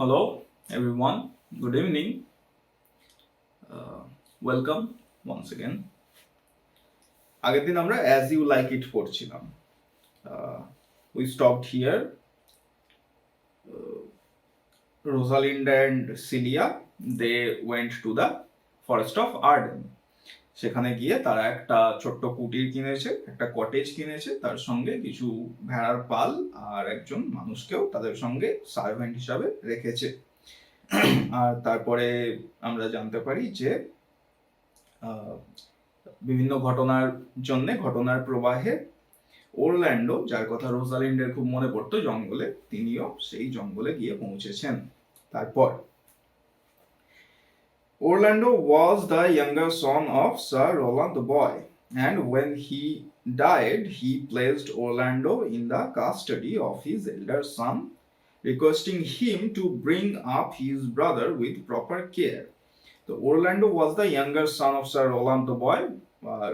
Hello, everyone. Good evening. Welcome once again. আগের দিন আমরা as you like it পড়ছিলাম. We stopped here. Rosalind and Celia, they went to the forest of Arden. সেখানে গিয়ে তারা একটা ছোট্ট কুটির কিনেছে, একটা কটেজ কিনেছে, তার সঙ্গে কিছু ভেড়ার পাল আর একজন মানুষকেও তাদের সঙ্গে সার্ভেন্ট হিসাবে রেখেছে। আর তারপরে আমরা জানতে পারি যে বিভিন্ন ঘটনার প্রবাহে ওরল্যান্ডো, যার কথা রোজালিন্ডের খুব মনে পড়তো জঙ্গলে, তিনিও সেই জঙ্গলে গিয়ে পৌঁছেছেন। তারপর Orlando was the younger son of Sir Roland the Boy, and when he died, he placed Orlando in the custody of his elder son, requesting him to bring up his brother with proper care. So Orlando was the younger son of Sir Roland the Boy,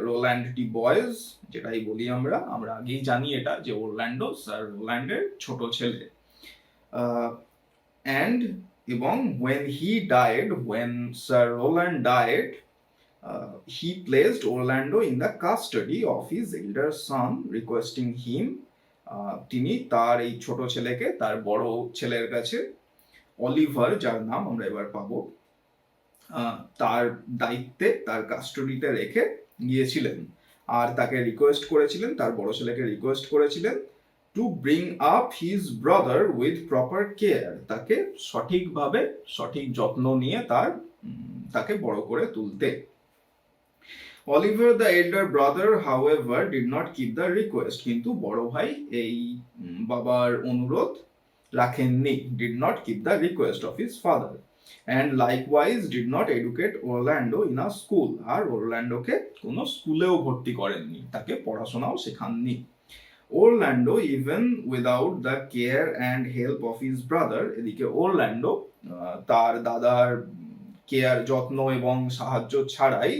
Roland the Boys, যেটাই বলি আমরা আগেই জানি এটা যে Orlando sir রোল্যান্ডের ছোট ছেলে। and এবং when Sir Roland died, he placed Orlando in the custody of his elder son, requesting him, তিনি তার এই ছোট ছেলেকে তার বড় ছেলের কাছে, অলিভার যার নাম আমরা এবার পাবো, তার দায়িত্বে, তার কাস্টডিতে রেখে গিয়েছিলেন। আর তাকে রিকোয়েস্ট করেছিলেন, তার বড় ছেলেকে রিকোয়েস্ট করেছিলেন to bring up his brother with proper care, তাকে সঠিকভাবে সঠিক যত্ন নিয়ে তাকে বড় করে তুলতে। Oliver the elder brother, however, did not keep the request, কিন্তু বড় ভাই এই বাবার অনুরোধ রাখেননি, did not keep the request of his father, and likewise did not educate Orlando in a school, আর ওরল্যান্ডোকে কোনো স্কুলেও ভর্তি করেননি, তাকে পড়াশোনাও শেখাননি। Orlando, even without the care and help of his brother, এদিকে ওরল্যান্ডো তার দাদার কেয়ার, যত্ন এবং সাহায্য ছাড়াই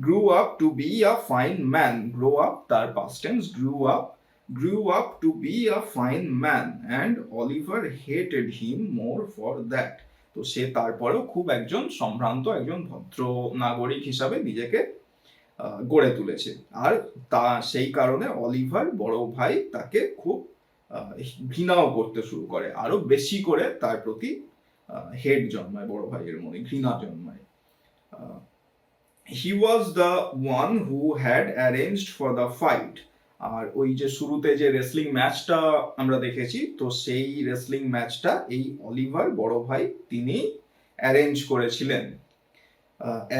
grew up to be a fine man. Grow up, তার past tense, grew up to be a fine man, and Oliver hated him more for that. তো সে তারপরেও খুব একজন সম্ভ্রান্ত, একজন ভদ্র নাগরিক হিসাবে নিজেকে গড়ে তুলেছে। আর সেই কারণে অলিভার বড় ভাই তাকে খুব ঘৃণাও করতে শুরু করে, আরো বেশি করে তার প্রতি হেড জন্মায়, বড় ভাইয়ের মনে ঘৃণা জন্মায়। He was the one who had arranged for the fight. আর ওই যে শুরুতে যে রেসলিং ম্যাচটা আমরা দেখেছি, তো সেই রেসলিং ম্যাচটা এই অলিভার বড় ভাই তিনি অ্যারেঞ্জ করেছিলেন।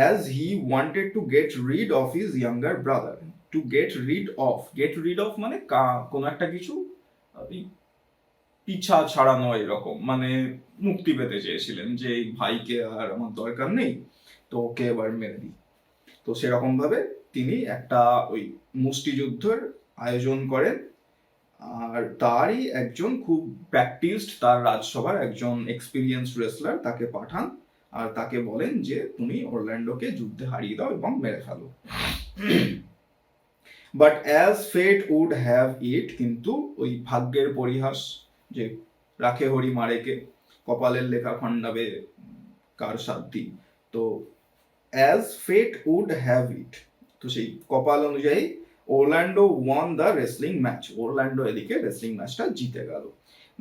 As he wanted to get rid of his younger brother. To get rid of মানে কোনো একটা কিছু পিছা ছাড়ানো, এরকম মানে মুক্তি পেতে চেয়েছিলেন যে এই ভাইকে আর আমার দরকার নেই, তো ওকে এবার মেরে দিই। তো সেরকম ভাবে তিনি একটা ওই মুষ্টিযুদ্ধের আয়োজন করেন, আর তারই একজন খুব প্র্যাকটিসড, তার রাজসভার একজন এক্সপিরিয়েন্স রেসলার তাকে পাঠান, আর তাকে বলেন যে তুমি অরল্যান্ডোকে যুদ্ধে হারিয়ে দাও এবং মেরে ফেলো। But as fate would have it, কিন্তু ওই ভাগ্যের পরিহাস, যে রাখে হরি মারেকে, কপালের লেখা খণ্ডাবে কার সাধ্যি, তো as fate would have it, তো সেই কপাল অনুযায়ী Orlando won the wrestling match, Orlando এদিকে রেসলিং ম্যাচটা জিতে গেল।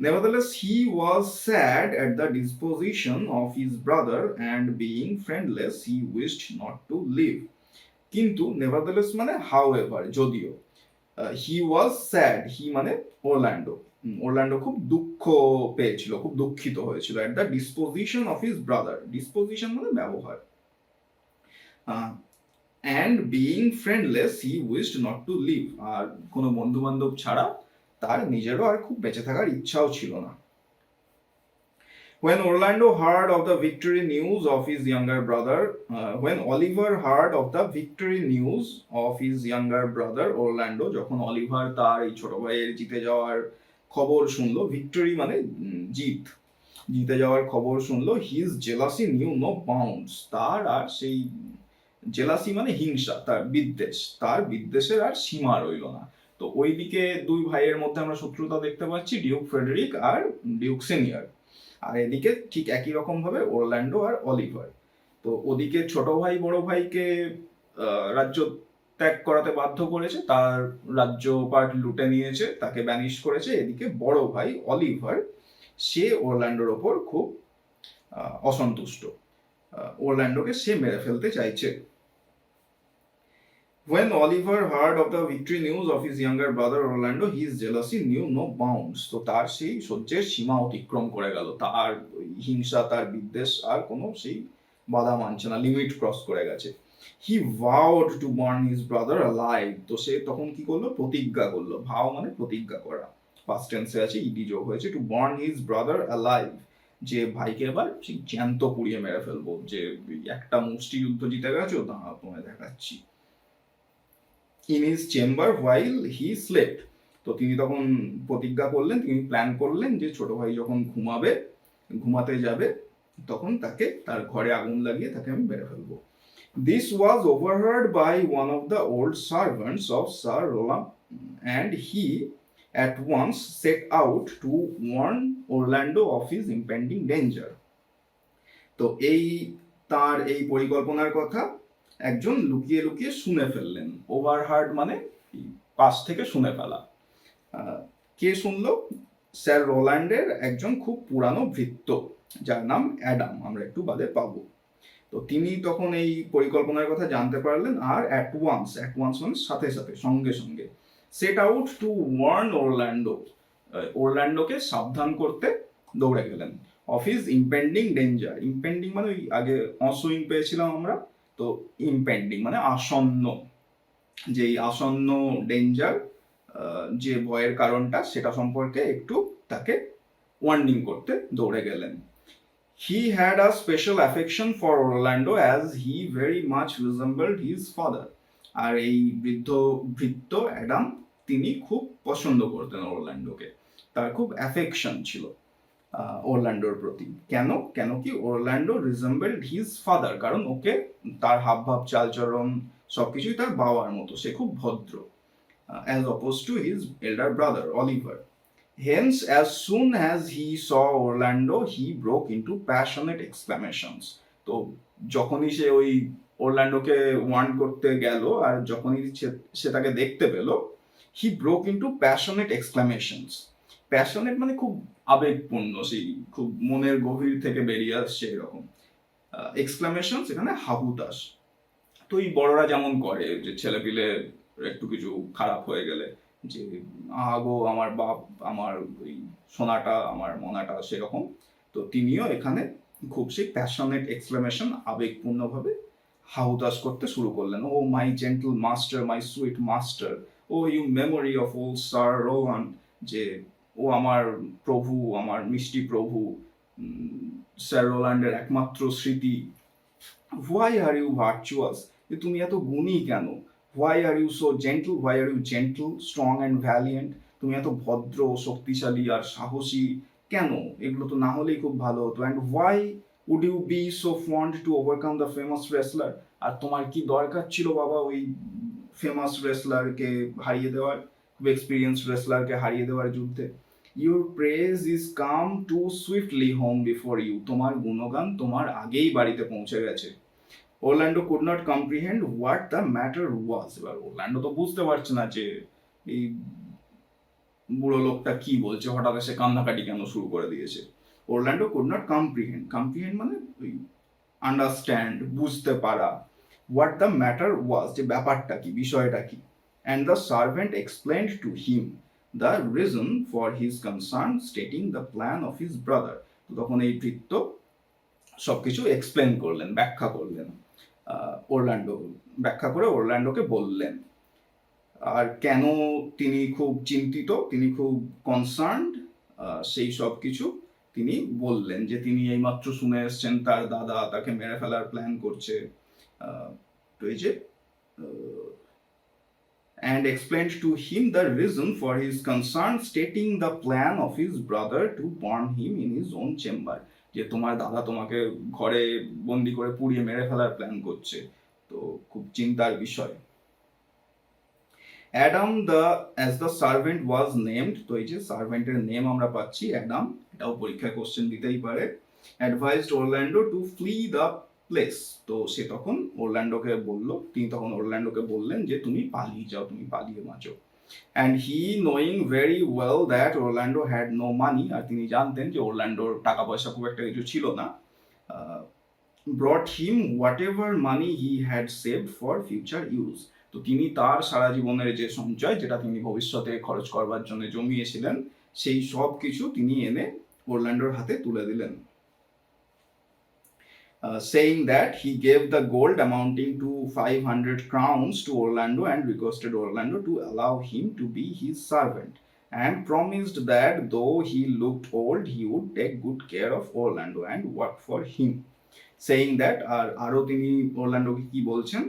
Nevertheless, he was sad at the disposition of his brother, and being friendless, he wished not to live. কিন্তু nevertheless মানে however, যদিও, he was sad, he মানে Orlando খুব দুঃখ পেয়েছিল, খুব দুঃখিত হয়েছিল, at the disposition of his brother, disposition মানে ব্যবহার, and being friendless, he wished not to live, আর কোনো বন্ধু বান্ধব ছাড়া তার নিজেরও আর খুব বেঁচে থাকার ইচ্ছাও ছিল না। When Orlando heard of the victory news of his younger brother, when Oliver heard of the victory news of his younger brother Orlando, যখন অলিভার তার এই ছোট ভাইয়ের জিতে যাওয়ার খবর শুনলো, ভিক্টরি মানে জিতে যাওয়ার খবর শুনলো, his jealousy knew no bounds, তার আর সেই জেলাসি মানে হিংসা, তার বিদ্বেষের আর সীমা রইল না। তো ওইদিকে দুই ভাইয়ের মধ্যে আমরা শত্রুতা দেখতে পাচ্ছি, ডিউক ফ্রেডারিক আর ডিউক সিনিয়র, আর এদিকে ঠিক একই রকম ভাবে ওরল্যান্ডো আর অলিভার। তো ওদিকে ছোট ভাই বড় ভাইকে রাজ্য ত্যাগ করাতে বাধ্য করেছে, তার রাজ্য পার্ট লুটে নিয়েছে, তাকে ব্যানিশ করেছে। এদিকে বড় ভাই অলিভার, সে ওরল্যান্ডোর ওপর খুব অসন্তুষ্ট, ওরল্যান্ডোকে সে মেরে ফেলতে চাইছে। When Oliver heard of the victory news of his younger brother Orlando, his jealousy knew no bounds. তো তার সেই সহ্যের সীমা অতিক্রম করে গেল, তার হিংসা, তার বিদ্বেষ আর কোনো সেই বাধা মানছে না, লিমিট ক্রস করে গেছে। He vowed to burn his brother alive. তো সে তখন কি করলো? প্রতিজ্ঞা করলো। ভাও মানে প্রতিজ্ঞা করা, পাস্ট টেন্সে আছে, ইডি যোগ হয়েছে। To burn his brother alive, যে ভাইকে এবার সেই জ্যান্ত পুড়িয়ে মেরে ফেলবো, যে একটা মুষ্টিযুদ্ধ জিতে গেছো, দাঁড়া তোমায় দেখাচ্ছি। In his chamber while he slept. তো তিনি তখন প্রতিজ্ঞা করলেন, তিনি প্ল্যান করলেন যে ছোট ভাই যখন ঘুমাতে যাবে, তখন তাকে তার ঘরে আগুন লাগিয়ে তাকে আমি মেরে ফেলবো। This was overheard by one of the old servants of Sir Rowland, and he at once set out to warn Orlando of his impending danger. তো তার এই পরিকল্পনার কথা একজন লুকিয়ে লুকিয়ে শুনে ফেললেন। ওভারহার্ড মানে পাশ থেকে শুনে ফেলা। কে শুনলো? স্যার রোল্যান্ডের একজন খুব পুরানো ভৃত্য, যার নাম অ্যাডাম, আমরা একটু বাদে পাবো। তো তিনি তখন এই পরিকল্পনার কথা জানতে পারলেন, আর অ্যাট ওয়ান্স মানে সাথে সাথে, সঙ্গে সঙ্গে, সেট আউট টু ওয়ার্ন ওরল্যান্ডোকে সাবধান করতে দৌড়ে গেলেন। Of his impending danger. Impending মানে ওই আগে অসুইং পেয়েছিলাম আমরা, তো ইম্পেন্ডিং মানে আসন্ন, যে আসন্ন ডেঞ্জার, যে ভয়ের কারণটা, সেটা সম্পর্কে একটু তাকে ওয়ার্নিং করতে দৌড়ে গেলেন। He had a special affection for Orlando as he very much resembled his father. আর এই ভৃত্য অ্যাডাম, তিনি খুব পছন্দ করতেন ওরল্যান্ডোকে, তার খুব অ্যাফেকশন ছিল ওরল্যান্ডোর প্রতি। কেন কি? ওরল্যান্ডো রিজেম্বলড হিজ ফাদার, কারণ ওকে, তার হাবভাব, চালচরণ সবকিছুই তার বাবার মতো, সে খুব ভদ্র, as opposed to his elder brother Oliver. Hence, as soon as he saw Orlando, he broke into passionate exclamations. তো যখনই সে ওই ওরল্যান্ডোকে ওয়ার্ন করতে গেল, আর যখনই সে তাকে দেখতে পেল, he broke into passionate exclamations. Passionate মানে খুব আবেগপূর্ণ, সেই খুব মনের গভীর থেকে বেরিয়ে আসছে এরকম। এক্সক্লামেশন এখানে হাহুতাশ। তো এই বড়রা যেমন করে, যে ছেলেপিলে একটু কিছু খারাপ হয়ে গেলে, যে আগো আমার বাপ, আমার ওই সোনাটা, আমার মনাটা, সেরকম। তো তিনিও এখানে খুব সেই প্যাশনেট এক্সক্লামেশন, আবেগপূর্ণভাবে হাহুতাশ করতে শুরু করলেন। O my gentle master, my sweet master, O you memory of old Sir Rowland, যে ও আমার প্রভু, আমার মিষ্টি প্রভু, স্যার রোল্যান্ডের একমাত্র স্মৃতি। হোয়াই আর ইউ ভার্চুয়াস, যে তুমি এত গুণী কেন? Why are you so gentle, why are you gentle, strong and valiant, তুমি এত ভদ্র, শক্তিশালী আর সাহসী কেন? এগুলো তো না হলেই খুব ভালো হতো। And why would you be so fond to overcome the famous wrestler, আর তোমার কি দরকার ছিল বাবা ওই ফেমাস রেসলারকে হারিয়ে দেওয়ার, খুব এক্সপিরিয়েন্স রেসলারকে হারিয়ে দেওয়ার যুদ্ধে? Your praise is come too swiftly home before you, তোমার গুণগান তোমার আগেই বাড়িতে পৌঁছে গেছে। Orlando could not comprehend what the matter was. এবার ওরল্যান্ডো তো বুঝতে পারছে না যে এই বুড়ো লোকটা কি বলছে, হঠাৎ এসে কান্নাকাটি কেন শুরু করে দিয়েছে। ওরল্যান্ডো could not comprehend মানে আন্ডারস্ট্যান্ড, বুঝতে পারা, what the matter was, যে ব্যাপারটা কি, বিষয়টা কি। And the servant explained to him the reason for his concern, stating the plan of his brother. তো তখন এই ভৃত্য সবকিছু এক্সপ্লেন করলেন, ব্যাখ্যা করলেন, ওরল্যান্ডো ব্যাখ্যা করে ওরল্যান্ডোকে বললেন। আর কেন তিনি খুব চিন্তিত, তিনি খুব কনসার্নড, সেই সব কিছু তিনি বললেন, যে তিনি এইমাত্র শুনে এসছেন তার দাদা তাকে মেরে ফেলার প্ল্যান করছে। তো এই যে and explained to him the reason for his concern, stating the plan of his brother to burn him in his own chamber, যে তোমার দাদা তোমাকে ঘরে বন্দি করে পুড়িয়ে মেরে ফেলার প্ল্যান করছে, তো খুব চিন্তার বিষয়। Adam as the servant was named, তো এই যে সার্ভেন্টের নেম আমরা পাচ্ছি অ্যাডাম, এটাও পরীক্ষায় কোশ্চেন দিতেই পারে। Advised Orlando to flee the place, তো সে তখন তিনি তখন ওরল্যান্ডোকে বললেন যে তুমি পালিয়ে যাও, তুমি পালিয়ে বাঁচো। And he knowing very well that Orlando had no money, আর তিনি জানতেন যে ওরল্যান্ডোর টাকা পয়সা খুব একটা কিছু ছিল না, brought him whatever money he had saved for future use, তো তিনি তার সারা জীবনের যে সঞ্চয়, যেটা তিনি ভবিষ্যতে খরচ করবার জন্য জমিয়েছিলেন, সেই সব কিছু তিনি এনে ওরল্যান্ডোর হাতে তুলে দিলেন। Saying that he gave the gold amounting to 500 crowns to Orlando and requested Orlando to allow him to be his servant, and promised that though he looked old, he would take good care of Orlando and work for him. Saying that, আরো তিনি ওরল্যান্ডোকে কি বলছেন,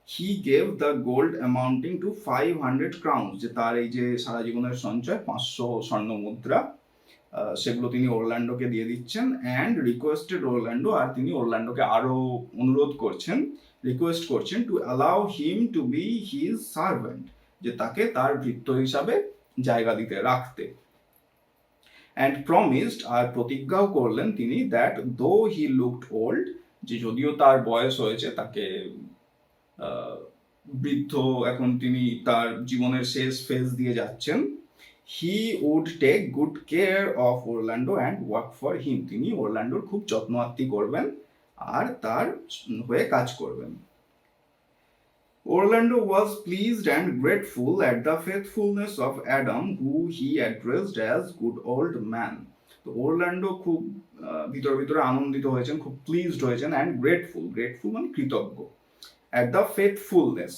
he gave the gold amounting to 500 crowns, যে তার এই যে সারা জীবনের সঞ্চয় 500 স্বর্ণ মুদ্রা, সেগুলো তিনি ওরল্যান্ডোকে দিয়ে দিচ্ছেন। অ্যান্ড রিকোয়েস্টেড ওরল্যান্ডো, আর তিনি ওরল্যান্ডোকে আরো অনুরোধ করছেন, রিকোয়েস্ট করছেন to allow him to be his servant, যে তাকে তার ভৃত্য হিসাবে জায়গা দিতে, রাখতে। অ্যান্ড প্রমিসড, আর প্রতিজ্ঞাও করলেন তিনি, দ্যাট দো হি লুকড ওল্ড, যে যদিও তার বয়স হয়েছে, তাকে বৃদ্ধ, এখন তিনি তার জীবনের শেষ ফেজ দিয়ে যাচ্ছেন, he would take good care of Orlando and work for him, তিনি ওরল্যান্ডোর খুব যত্ন আত্তি করবেন আর তার হয়ে কাজ করবেন। Orlando was pleased and grateful at the faithfulness of Adam, who he addressed as good old man, তো ওরল্যান্ডো খুব ভিতরে আনন্দিত হয়েছেন, খুব প্লিজড হয়েছেন, অ্যান্ড গ্রেটফুল মানে কৃতজ্ঞ, at the faithfulness,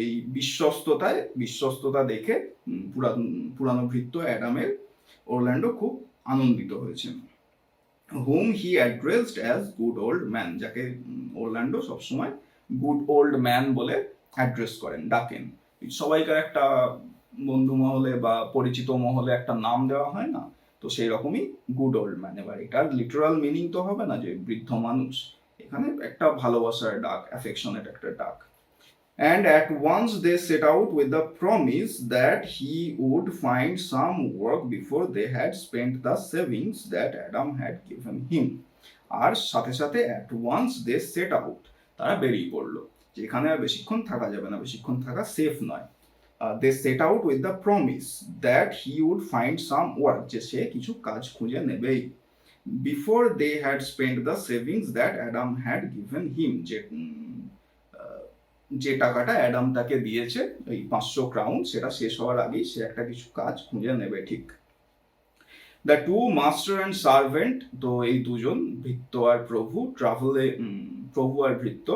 এই বিশ্বস্ততা দেখে পুরানো ভৃত্য অ্যাডামের ওরল্যান্ডো খুব আনন্দিত হয়েছেন। whom he addressed as good old man, যাকে ওরল্যান্ডো সবসময় গুড ওল্ড ম্যান বলে অ্যাড্রেস করেন, ডাকেন। সবাইকার একটা বন্ধু মহলে বা পরিচিত মহলে একটা নাম দেওয়া হয় না, তো সেই রকমই গুড ওল্ড ম্যান। এবার এটার লিটারাল মিনিং তো হবে না যে বৃদ্ধ মানুষ, এখানে একটা ভালোবাসার ডাক, অ্যাফেকশনেট একটা ডাক। And at once they set out with the promise that he would find some work before they had spent the savings that Adam had given him. আর সাথে সাথে at once they set out, তারা বেরিয়ে পড়লো, যেখানে আর বেশিক্ষণ থাকা যাবে না, বেশিক্ষণ থাকা সেফ নয়। They set out with the promise that he would find some work, যে সে কিছু কাজ খুঁজে নেবেই, before they had spent the savings that Adam had given him, যে টাকাটা অ্যাডাম তাকে দিয়েছে, এই 500 ক্রাউন, সেটা শেষ হওয়ার আগেই সে একটা কিছু কাজ খুঁজে নেবে ঠিক। The two master and servant, তো এই দুজন ভৃত্য আর প্রভু আর ভৃত্য,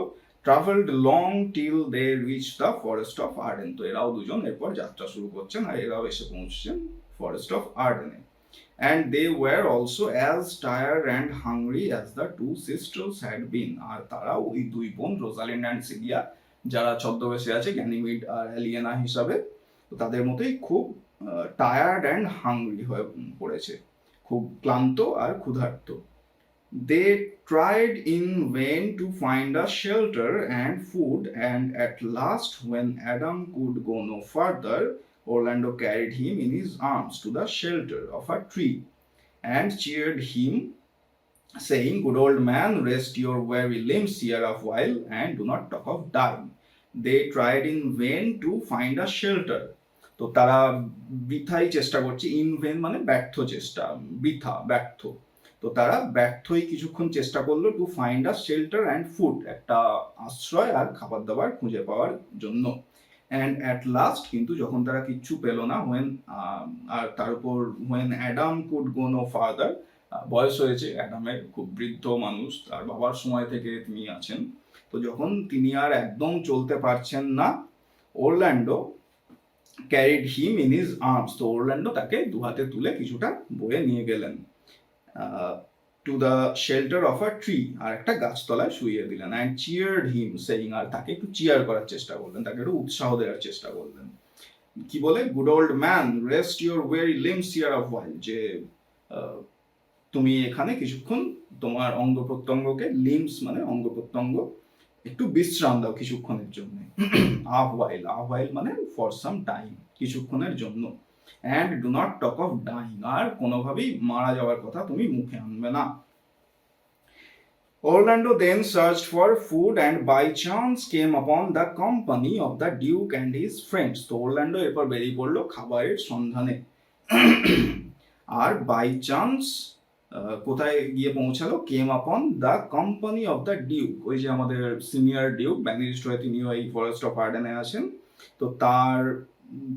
travelled long till they reach the forest of Arden, তো এরাও দুজন এরপর যাত্রা শুরু করছেন, আর এরাও এসে পৌঁছছেন ফরেস্ট অফ আর্ডেনে। And they were also as tired and hungry as the two sisters had been, আর তারাও ওই দুই বোন রোজালিন্ড অ্যান্ড সিলিয়া, যারা ছদ্মবেশে আছে গ্যানিমিড আর অ্যালিয়েনা হিসাবে, তো তাদের মতোই খুব টায়ার্ড অ্যান্ড হাংরি হয়ে পড়েছে, খুব ক্লান্ত আর ক্ষুধার্ত। They tried in vain to find a shelter and food, and at last, when Adam could go no further, Orlando carried him in his arms to the shelter of a tree and cheered him, saying, "Good old man, rest your weary limbs here a while and do not talk of dying." They tried in vain to find a shelter, তো তারা বৃথাই চেষ্টা করছে, in when মানে ব্যর্থ চেষ্টা, বৃথা, ব্যর্থ, তো তারা ব্যর্থই কিছুক্ষণ চেষ্টা করলো, to find a shelter and food, একটা আশ্রয় আর খাবার দাবার খুঁজে পাওয়ার জন্য। অ্যান্ড অ্যাট লাস্ট, কিন্তু যখন তারা কিচ্ছু পেল না, আর তার উপর when Adam could go no further, বয়স হয়েছে অ্যাডামের, খুব বৃদ্ধ মানুষ, তার বাবার সময় থেকে তিনি আছেন, তো যখন তিনি আর একদম চলতে পারছেন না, Orlando carried him in his arms, তো ওরল্যান্ডো তাকে দুহাতে তুলে কিছুটা বয়ে নিয়ে গেলেন to the shelter of a tree, আর একটা গাছতলায় শুইয়ে দিলেন। অ্যান্ড চিয়ার্ড হিম সেইং, আর তাকে একটু চিয়ার করার চেষ্টা করলেন, তাকে একটু উৎসাহ দেওয়ার চেষ্টা করলেন। কি বলে, good old man, rest your ওয়েরি limbs here of while, যে তুমি এখানে কিছুক্ষণ তোমার অঙ্গ প্রত্যঙ্গকে, লিম্বস মানে অঙ্গ প্রত্যঙ্গ, একটু বিশ্রাম দাও কিছুক্ষণের জন্য। আ হোয়াইল মানে ফর সাম টাইম, কিছুক্ষণের জন্য। and do not talk of dying, আর কোনোভাবেই মারা যাওয়ার কথা তুমি মুখে আনবে না। Orlando then searched for food and by chance came upon the company of the Duke and his friends. তো Orlando এরপর বেরিয়ে পড়লো খাবারের সন্ধানে। আর বাই চান্স কোথায় গিয়ে পৌঁছালো? Came upon the company of the duke, ওই যে আমাদের সিনিয়র ডিউক ব্যানিস্ট হয়ে তিনিও এই ফরেস্ট অফ আর্ডেনে আছেন, তো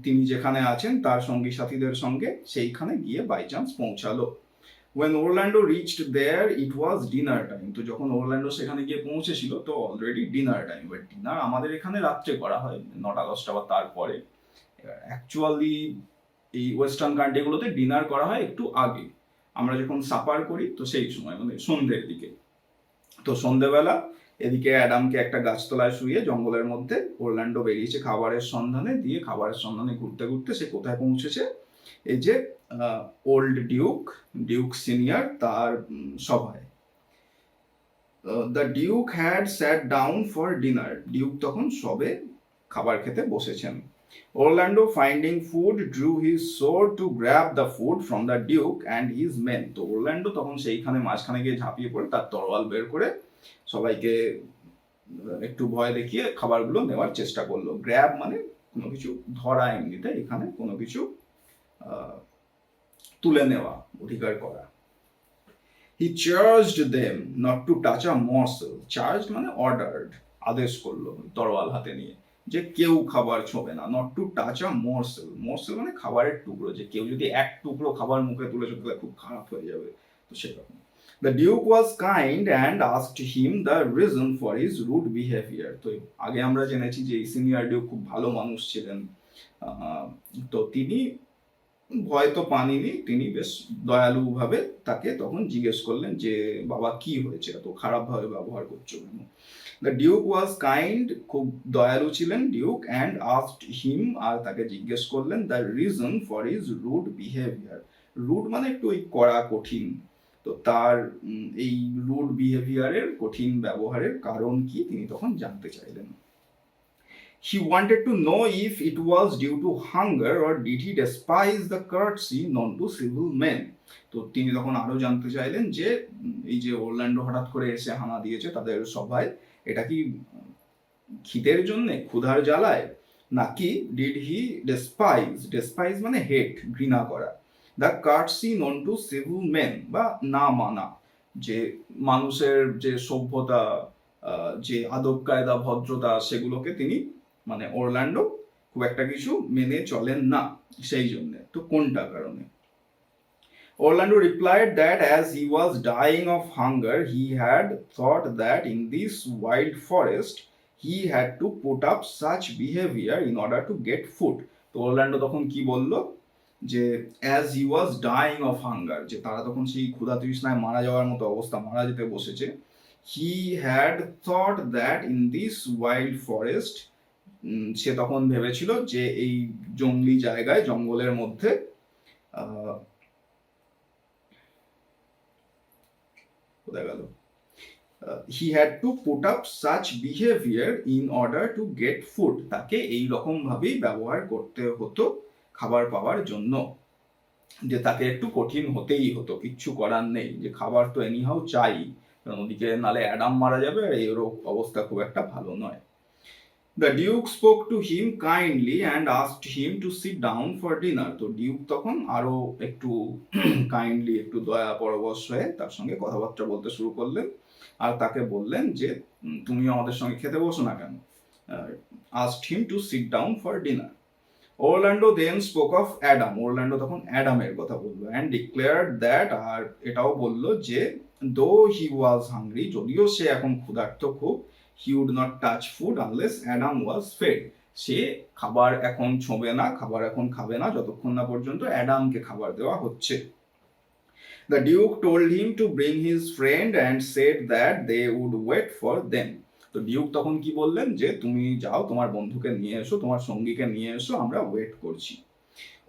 তিনি যেখানে আছেন তার সঙ্গী সাথীদের সঙ্গে সেইখানে গিয়ে বাই চান্স পৌঁছালো। When Orlando reached there, it was dinner time. তো যখন ওরল্যান্ডো সেখানে গিয়ে পৌঁছেছিল তো already dinner time. But dinner আমাদের এখানে রাত্রে করা হয় 9টা 10টা বা তারপরে। অ্যাকচুয়ালি এই ওয়েস্টার্ন কান্ট্রিগুলোতে ডিনার করা হয় একটু আগে। আমরা যখন সাপার করি তো সেই সময় মানে সন্ধ্যের দিকে। তো সন্ধ্যেবেলা এদিকে অ্যাডামকে একটা গাছতলায় শুয়ে জঙ্গলের মধ্যে ওরল্যান্ডো বেরিয়েছে খাবারের সন্ধানে, দিয়ে খাবারের সন্ধানে ঘুরতে ঘুরতে সে কোথায় পৌঁছেছে? এই যে ওল্ড ডিউক সিনিয়র তার সভায়। The duke had sat down for dinner, duke তখন সবে খাবার খেতে বসেছেন। Orlando finding food drew his sword to grab the food from the Duke and his men. তো ওরল্যান্ডো তখন সেইখানে মাঝখানে গিয়ে ঝাঁপিয়ে পড়ে তার তরোয়াল বের করে সবাইকে একটু ভয় দেখিয়ে খাবারগুলো নেওয়ার চেষ্টা করলো। গ্র্যাব মানে কোনো কিছু ধরা, এমনিতে এখানে কোনো কিছু তুলে নেওয়া, অধিকার করা। He charged them not to touch a morsel. Charged মানে ordered, আদেশ করলো তরোয়াল হাতে নিয়ে যে কেউ খাবার ছোঁবে না। নট টু টাচ আ মোরসেল, মোরসেল মানে খাবারের টুকরো, যে কেউ যদি এক টুকরো খাবার মুখে তুলে তাহলে খুব খারাপ হয়ে যাবে, তো সেরকম। The Duke was kind and asked him the reason for his rude behavior. তো আগে আমরা জেনেছি যে সিনিয়র ডিউক খুব ভালো মানুষ ছিলেন, তো তিনি ভয় তো পাননি, তিনি বেশ দয়ালু ভাবে তাকে তখন জিজ্ঞেস করলেন যে বাবা কি হয়েছে, এত খারাপ ভাবে ব্যবহার করছো কেন? The Duke was kind, খুব দয়ালু ছিলেন ডিউক, and asked him, আর তাকে জিজ্ঞেস করলেন the reason for his rude behavior. Rude মানে একটু ওই কড়া, কঠিন, তো তার এই রুড বিহেভিয়ারের, কঠিন ব্যবহারের কারণ কি তিনি তখন জানতে চাইলেন। He wanted to know if it was due to hunger or did he despise the courtesy known to civil men. তো তিনি তখন আরো জানতে চাইলেন যে এই যে ওরল্যান্ডো হঠাৎ করে এসে হানা দিয়েছে তাদের সভায়, এটা কি খিদের জন্য, ক্ষুধার জ্বালায়, নাকি ডিড হি ডেসপাইজ মানে হেট, ঘৃণা করা, the courtesy known to civil men বা না মানা, যে মানুষের যে সভ্যতা, যে আদব কায়দা, ভদ্রতা, সেগুলোকে তিনি মানে ওরল্যান্ডো খুব একটা কিছু মেনে চলেন না, সেই জন্য। তো কোনটা কারণে? Orlando replied that as he was dying of hunger, he had thought that in this wild forest he had to put up such behavior in order to get food. তো ওরল্যান্ডো তখন কি বলল? যে as he was dying of hunger, যে তারা তখন সেই ক্ষুধা তৃষ্ণায় মারা যাওয়ার মতো অবস্থা, মারা যেতে বসেছে। He had thought that in this wild forest, সে তখন ভেবেছিল যে এই জঙ্গলি জায়গায়, জঙ্গলের মধ্যে he had to put up such behavior in order to get food. তাকে এই রকম ভাবেই ব্যবহার করতে হতো খাবার পাওয়ার জন্য, যে তাকে একটু কঠিন হতেই হতো, কিচ্ছু করার নেই, যে খাবার তো এনিহাও চাই, কারণ ওদিকে নালে অ্যাডাম মারা যাবে, আর এর অবস্থা খুব একটা ভালো নয়। The Duke spoke to him kindly and asked him to sit down for dinner. তো ডিউক তখন আরো একটু কাইন্ডলি, একটু দয়া পরবশ হয়ে তার সঙ্গে কথাবার্তা বলতে শুরু করলেন, আর তাকে বললেন যে তুমি আমাদের সঙ্গে খেতে বসো না কেন? asked him to sit down for dinner. Orlando then spoke of Adam. Orlando তখন অ্যাডামের কথা বললো, and declared that, আর এটাও বললো যে though he was hungry, যদিও সে এখন ক্ষুধার্ত খুব, he would not touch food unless Adam was fed. সে খাবার এখন ছোঁবে না, খাবার এখন খাবে না যতক্ষণ না পর্যন্ত অ্যাডামকে খাবার দেওয়া হচ্ছে। The Duke told him to bring his friend and said that they would wait for them. তো ডিউক তখন কি বললেন যে তুমি যাও, তোমার বন্ধুকে নিয়ে এসো, তোমার সঙ্গীকে নিয়ে এসো, আমরা ওয়েট করছি।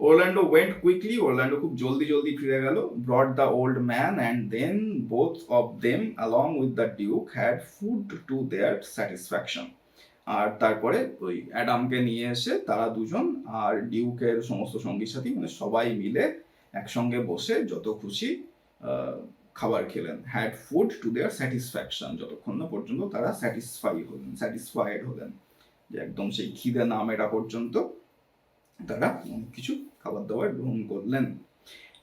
Orlando went quickly. Orlando খুব জলদি ফিরে গেল। Brought the old man, and then both of them along with the Duke had food to their satisfaction. আর তারপরে ওই অ্যাডামকে নিয়ে এসে তারা দুজন আর ডিউকের সমস্ত সঙ্গী সাথী মানে সবাই মিলে একসঙ্গে বসে যত খুশি খাবার খেলেন, had food to their satisfaction, যতক্ষণ না পর্যন্ত তারা স্যাটিসফাইড হলেন, যে একদম সেই খিদে না মেটা পর্যন্ত তারা অনেক কিছু খাবার দাবার গ্রহণ করলেন।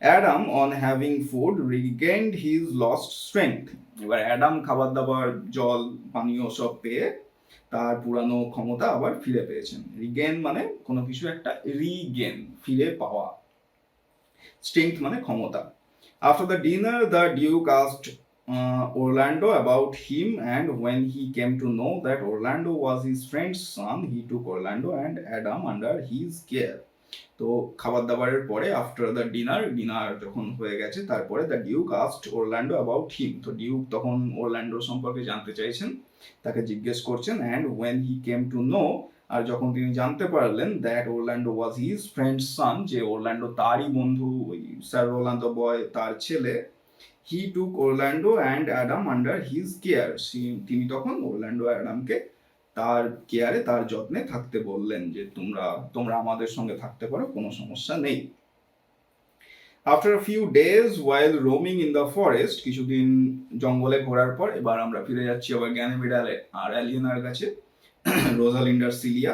Adam on having food regained his lost strength, এবার অ্যাডাম খাবার দাবার জল পানীয় সব পেয়ে তার পুরানো ক্ষমতা আবার ফিরে পেয়েছেন। রিগেন মানে কোনো কিছু একটা রিগেন, ফিরে পাওয়া, স্ট্রেংথ মানে ক্ষমতা। After the dinner, the Duke asked Orlando about him, and when he came to know that Orlando was his friend's son, he took Orlando and Adam under his care. তো খাবার দাবারের পরে after the dinner যখন হয়ে গেছে তারপরে the Duke asked Orlando about him, তো Duke তখন ওরল্যান্ডো সম্পর্কে জানতে চাইছেন, তাকে জিজ্ঞেস করছেন। And when he came to know, আর যখন তিনি জানতে পারলেন that Orlando was his friend's son, যে ওরল্যান্ডো তারই বন্ধু, ওই স্যার রোলান্দো বয় তার ছেলে, he took Orlando and Adam under his care, তিনি তখন ওরল্যান্ডো অ্যাডামকে তার কেয়ারে তার যত্নে থাকতে বললেন, যে তোমরা আমাদের সঙ্গে থাকতে পারো, কোনো সমস্যা নেই। After a few days while roaming in the forest, কিছুদিন জঙ্গলে ঘোরার পর এবার আমরা ফিরে যাচ্ছি আবার গ্যানিমিড আর অ্যালিয়েনার কাছে, রোজালিন্ড আর Celia.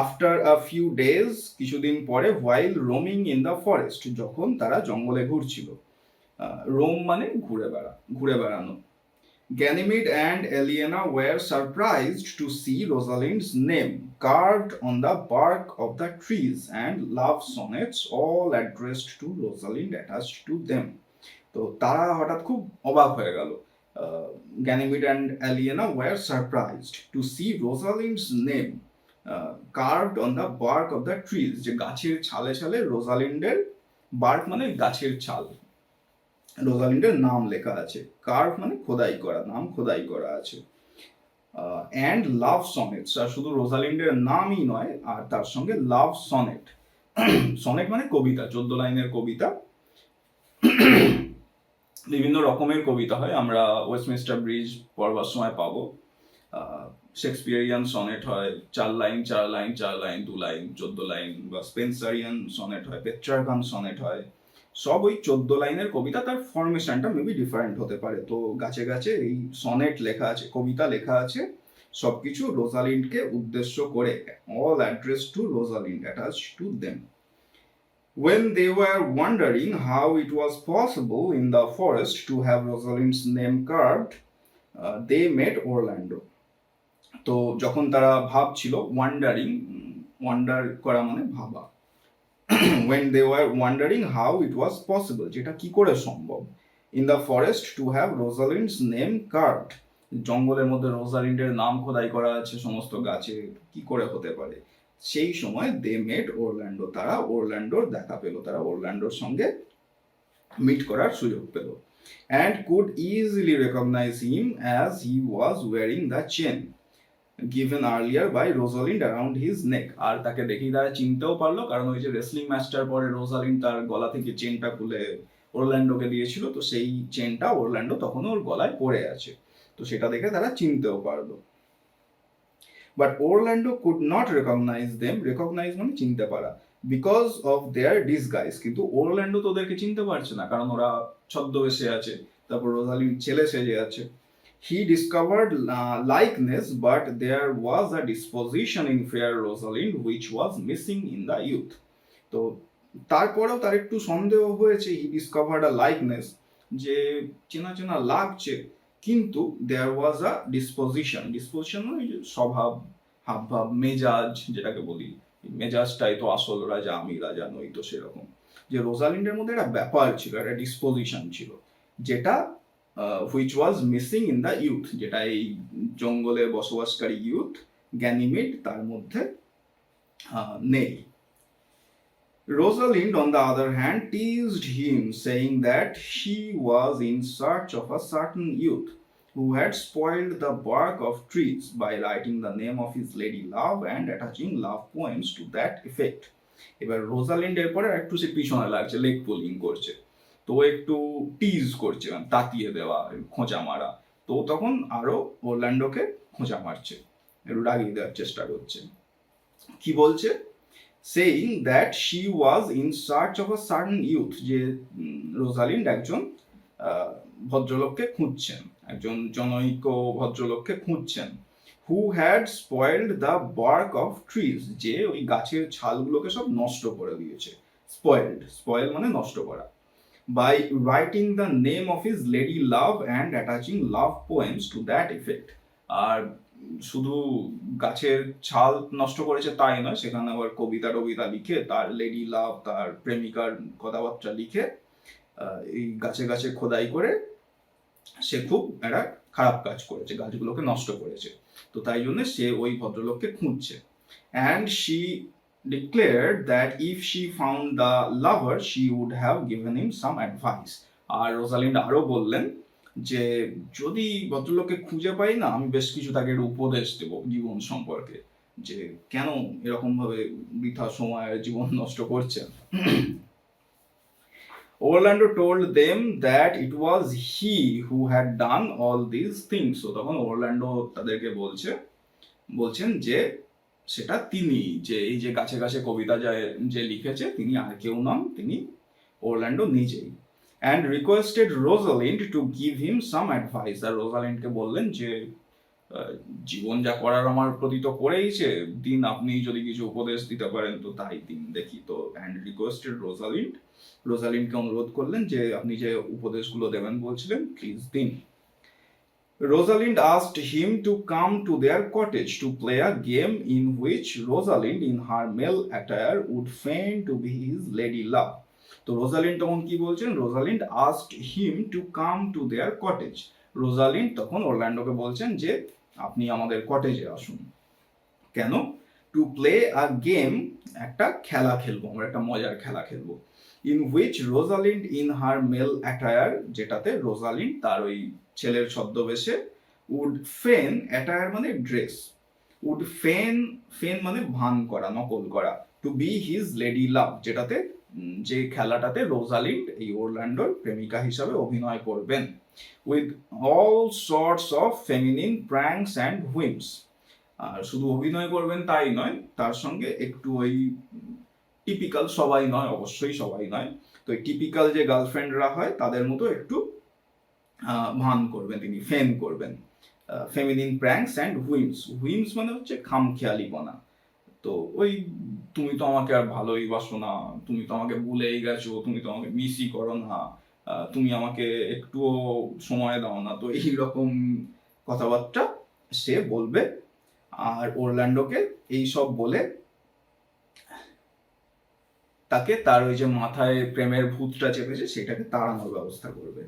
After a few days, কিছুদিন পরে, while roaming in the forest, যখন তারা জঙ্গলে ঘুরছিল। রোম মানে ঘুরে বেড়ানো। Ganymede and Aliena were surprised to see Rosalind's name carved on the bark of the trees and love sonnets all addressed to Rosalind attached to them. তো তারা হঠাৎ খুব অবাক হয়ে গেল। Ganymede and Aliena were surprised to see Rosalind's name carved on the bark of the trees, যে গাছের ছালে ছালে রোজালিন্ডের, bark মানে গাছের ছাল, রোজালিন্ডের নাম লেখা আছে, কার্ভ মানে খোদাই করা, নাম খোদাই করা আছে। অ্যান্ড লাভ সনেটস, আর শুধু রোজালিন্ডের নামই নয়, আর তার সঙ্গে লাভ সনেট, সনেট মানে কবিতা, 14 লাইনের কবিতা, বিভিন্ন রকমের কবিতা হয়, আমরা ওয়েস্টমিনস্টার ব্রিজ পড়বার সময় পাবো। শেক্সপিয়ারিয়ান সনেট হয় 4 line 4 line 4 line 2 line 14 line, বা স্পেন্সারিয়ান সনেট হয়, পেট্রার্কান সনেট হয়, সব ওই 14 লাইনের কবিতা, তার ফরমেশনটা মেবি ডিফারেন্ট হতে পারে। তো গাছে গাছে এই সনেট লেখা আছে, কবিতা লেখা আছে, সবকিছু রোজালিন্ডকে উদ্দেশ্য করে, all address to Rosalind, attach to them. When they were wondering how it was possible in the forest to have Rosalind's name carved, they met Orlando. তো যখন তারা ভাবছিল, ওয়ান্ডার করা মানে ভাবা, when they were wondering how it was possible, যেটা কি করে সম্ভব, in the forest to have Rosalind's name carved, জঙ্গলের মধ্যে রোজালিন্ডের নাম খোদাই করা আছে সমস্ত গাছে, কি করে হতে পারে, সেই সময় they met Orlando, তারা ওরল্যান্ডোর দেখা পেল, তারা ওরল্যান্ডোর সঙ্গে মিট করার সুযোগ পেল, and could easily recognize him as he was wearing the chain given earlier by Rosalind around his neck, আর তাকে দেখেই তারা চিনতেও পারলো, কারণ ওই যে রেসলিং ম্যাচটার পরে রোজালিন্ড তার গলা থেকে চেনটা খুলে ওরল্যান্ডোকে দিয়েছিল, তো সেই চেনটা ওরল্যান্ডো তখন ওর গলায় পড়ে আছে, তো সেটা দেখে তারা চিনতেও পারলো। But Orlando could not recognise them, recognise মানে চিনতে পারা, বিকজ অফ দেয়ার ডিসগাইজ, কিন্তু ওরল্যান্ডো তো ওদেরকে চিনতে পারছে না, কারণ ওরা ছদ্মবেশে আছে, তারপর রোজালিন্ড ছেলে সেজে আছে। He discovered likeness, but there was a disposition in fair Rosalind which was missing in the youth. তো তারপরেও তার একটু সন্দেহ হয়েছে, he discovered a likeness, যে চেনা চেনা লাগছে, কিন্তু there was a disposition মানে স্বভাব, হাবভাব, মেজাজ, যেটাকে বলি মেজাজটাই তো আসল রাজা, আমি রাজা নই, তো সেরকম, যে রোজালিন্ডের মধ্যে একটা ব্যাপার ছিল, একটা ডিসপোজিশন ছিল, যেটা which was missing in the youth, যেটা এই জঙ্গলে বসবাসকারী ইউথ গ্যানিমিড তার মধ্যে নেই। Rosalind on the other hand teased him, saying that she was in search of a certain youth who had spoiled the bark of trees by writing the name of his lady love and attaching love poems to that effect. এবার Rosalind এর পরে একটু সে পিছনে লাগছে, leg pulling করছে, তো একটু টিজ করছে, তাতিয়ে দেওয়া, খোঁচা মারা, তো তখন আরো ওরল্যান্ডোকে খোঁচা মারছে, একটু রাগিয়ে দেওয়ার চেষ্টা করছে। কি বলছে? Saying that she was in search of a certain youth, যে রোজালিন্ড একজন ভদ্রলোককে খুঁজছেন, একজন জনৈক ভদ্রলোককে খুঁজছেন, who had spoiled the bark of trees, যে ওই গাছের ছালগুলোকে সব নষ্ট করে দিয়েছে। স্পয়েল মানে নষ্ট করা। By writing the name of his lady love and attaching love poems to that effect. আর শুধু গাছের ছাল নষ্ট করেছে তাই নয়, সেখানে আবার কবিতা টবিতা লিখে তার লেডি লাভ, তার প্রেমিকার কথাবার্তা লিখে এই গাছে গাছে খোদাই করে সে খুব একটা খারাপ কাজ করেছে, গাছগুলোকে নষ্ট করেছে। তো তাই জন্য সে ওই ভদ্রলোককে খুঁজছে। And she declared that if she found the lover she would have given him some advice. R Rosalind আরো বললেন যে যদি ভদ্রলোককে খুঁজে পাই না, আমি বেশ কিছু তাকে উপদেশ দেব জীবন সম্পর্কে, যে কেন এরকম ভাবে বৃথা সময় জীবন নষ্ট করছেন। Orlando told them that it was he who had done all these things. So তখন ওরল্যান্ডো তাদেরকে বলছেন যে সেটা তিনি, যে এই যে গাছে গাছে কবিতা যে লিখেছে তিনি আর কেউ নন, তিনি ওরল্যান্ডো নিজেই। And requested Rosalind to give him some advice. আর রোজালিন্ডকে বললেন যে জীবন যা করার আমার প্রতি তো করেইছে, দিন আপনি যদি কিছু উপদেশ দিতে পারেন তো তাই দিন দেখি। তো অ্যান্ড রিকোয়েস্টেড রোজালিন্ডকে অনুরোধ করলেন যে আপনি যে উপদেশগুলো দেবেন বলছিলেন প্লিজ দিন। Rosalind asked him to come to their cottage to play a game in which Rosalind in her male attire would feign to be his lady love. তো রোজালিন্ড তখন কি বলছেন? Rosalind asked him to come to their cottage. Rosalind তখন অরল্যান্ডোকে বলছেন যে আপনি আমাদের কটেজে আসুন। কেন? টু প্লে আ গেম, একটা খেলা খেলবো আমরা, একটা মজার খেলা খেলবো। In which Rosalind in her male attire, যেটাতে রোজালিন্ড তার ওই ছেলের ছদ্মবেশে, উড ফেন, অ্যাটায়ার মানে ড্রেস, উড ফেন মানে ভান করা, নকল করা, টু বি হিজ লেডি লাভ, যেটাতে যে খেলাটাতে রোজালিন্ড এই ওরল্যান্ডোর প্রেমিকা হিসাবে অভিনয় করবেন। With all sorts of feminine pranks and whims. আর শুধু অভিনয় করবেন তাই নয়, তার সঙ্গে একটু ওই টিপিক্যাল, সবাই নয় অবশ্যই সবাই নয়, তো টিপিক্যাল যে গার্লফ্রেন্ডরা হয় তাদের মতো একটু ভান করবেন তিনি, ফেন করবেন। ফেমিনিন প্র্যাঙ্কস অ্যান্ড হুইমস মানে হচ্ছে খামখেয়ালিপনা। তো ওই তুমি তো আমাকে আর ভালোই বাসো না, তুমি তো আমাকে ভুলেই গেছো, তুমি তো আমাকে মিসই করো না, তুমি আমাকে একটুও সময় দাও না, তো এইরকম কথাবার্তা সে বলবে। আর ওরল্যান্ডোকে এইসব বলে তাকে তার ওই যে মাথায় প্রেমের ভূতটা চেপেছে সেটাকে তাড়ানোর ব্যবস্থা করবে।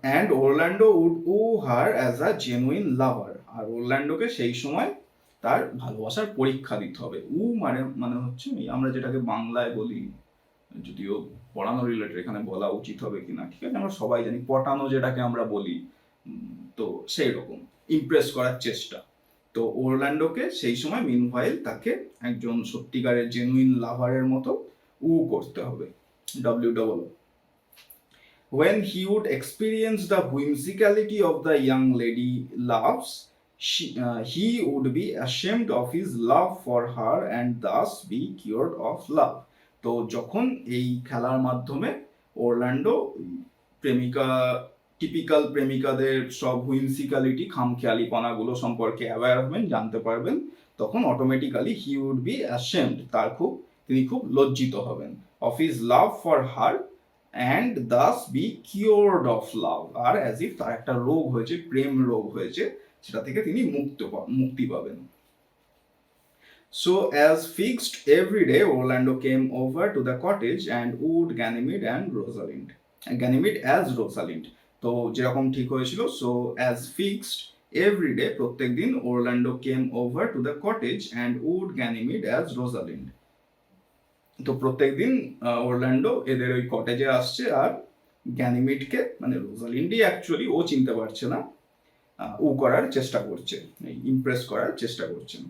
And Orlando would woo her as a genuine lover. আর ওরল্যান্ডোকে সেই সময় তার ভালোবাসার পরীক্ষা দিতে হবে। মানে হচ্ছে আমরা যেটাকে বাংলায় বলি, যদিও পড়ানো রিলেটেড এখানে বলা উচিত হবে কিনা ঠিক আছে, আমরা সবাই জানি পটানো যেটাকে আমরা বলি, তো সেই রকম ইমপ্রেস করার চেষ্টা। তো ওরল্যান্ডোকে সেই সময় মিনভাইল তাকে একজন সত্যিকারের জেনুইন লাভারের মতো করতে হবে, WOO। When he would experience the whimsicality of the young lady loves, he would be ashamed of his love for her and thus be cured of love. তো যখন এই খেলার মাধ্যমে ওরল্যান্ডো টিপিক্যাল প্রেমিকাদের সব হুইমসিক্যালিটি, খামখেয়ালিপনাগুলো সম্পর্কে অ্যাওয়্যার হবেন, জানতে পারবেন, তখন automatically he would be ashamed, তিনি খুব লজ্জিত হবেন, of his love for her and thus be cured of love. আর অ্যাজ ইফ তার একটা রোগ হয়েছে, প্রেম রোগ হয়েছে, সেটা থেকে তিনি মুক্তি পাবেন। So as fixed every day, Orlando came over to the cottage and wooed Ganymede as Rosalind. তো যেরকম ঠিক হয়েছিল, so as fixed every day, প্রত্যেক দিন Orlando came over to the cottage and wooed Ganymede as Rosalind. তো প্রত্যেক দিন Orlando এদের ওই কটেজে আসছে আর গ্যানিমিডকে, মানে রোজালিন্ডই অ্যাকচুয়ালি, ও চিনতে পারছে না, করার চেষ্টা করছে, ইমপ্রেস করার চেষ্টা করছেন।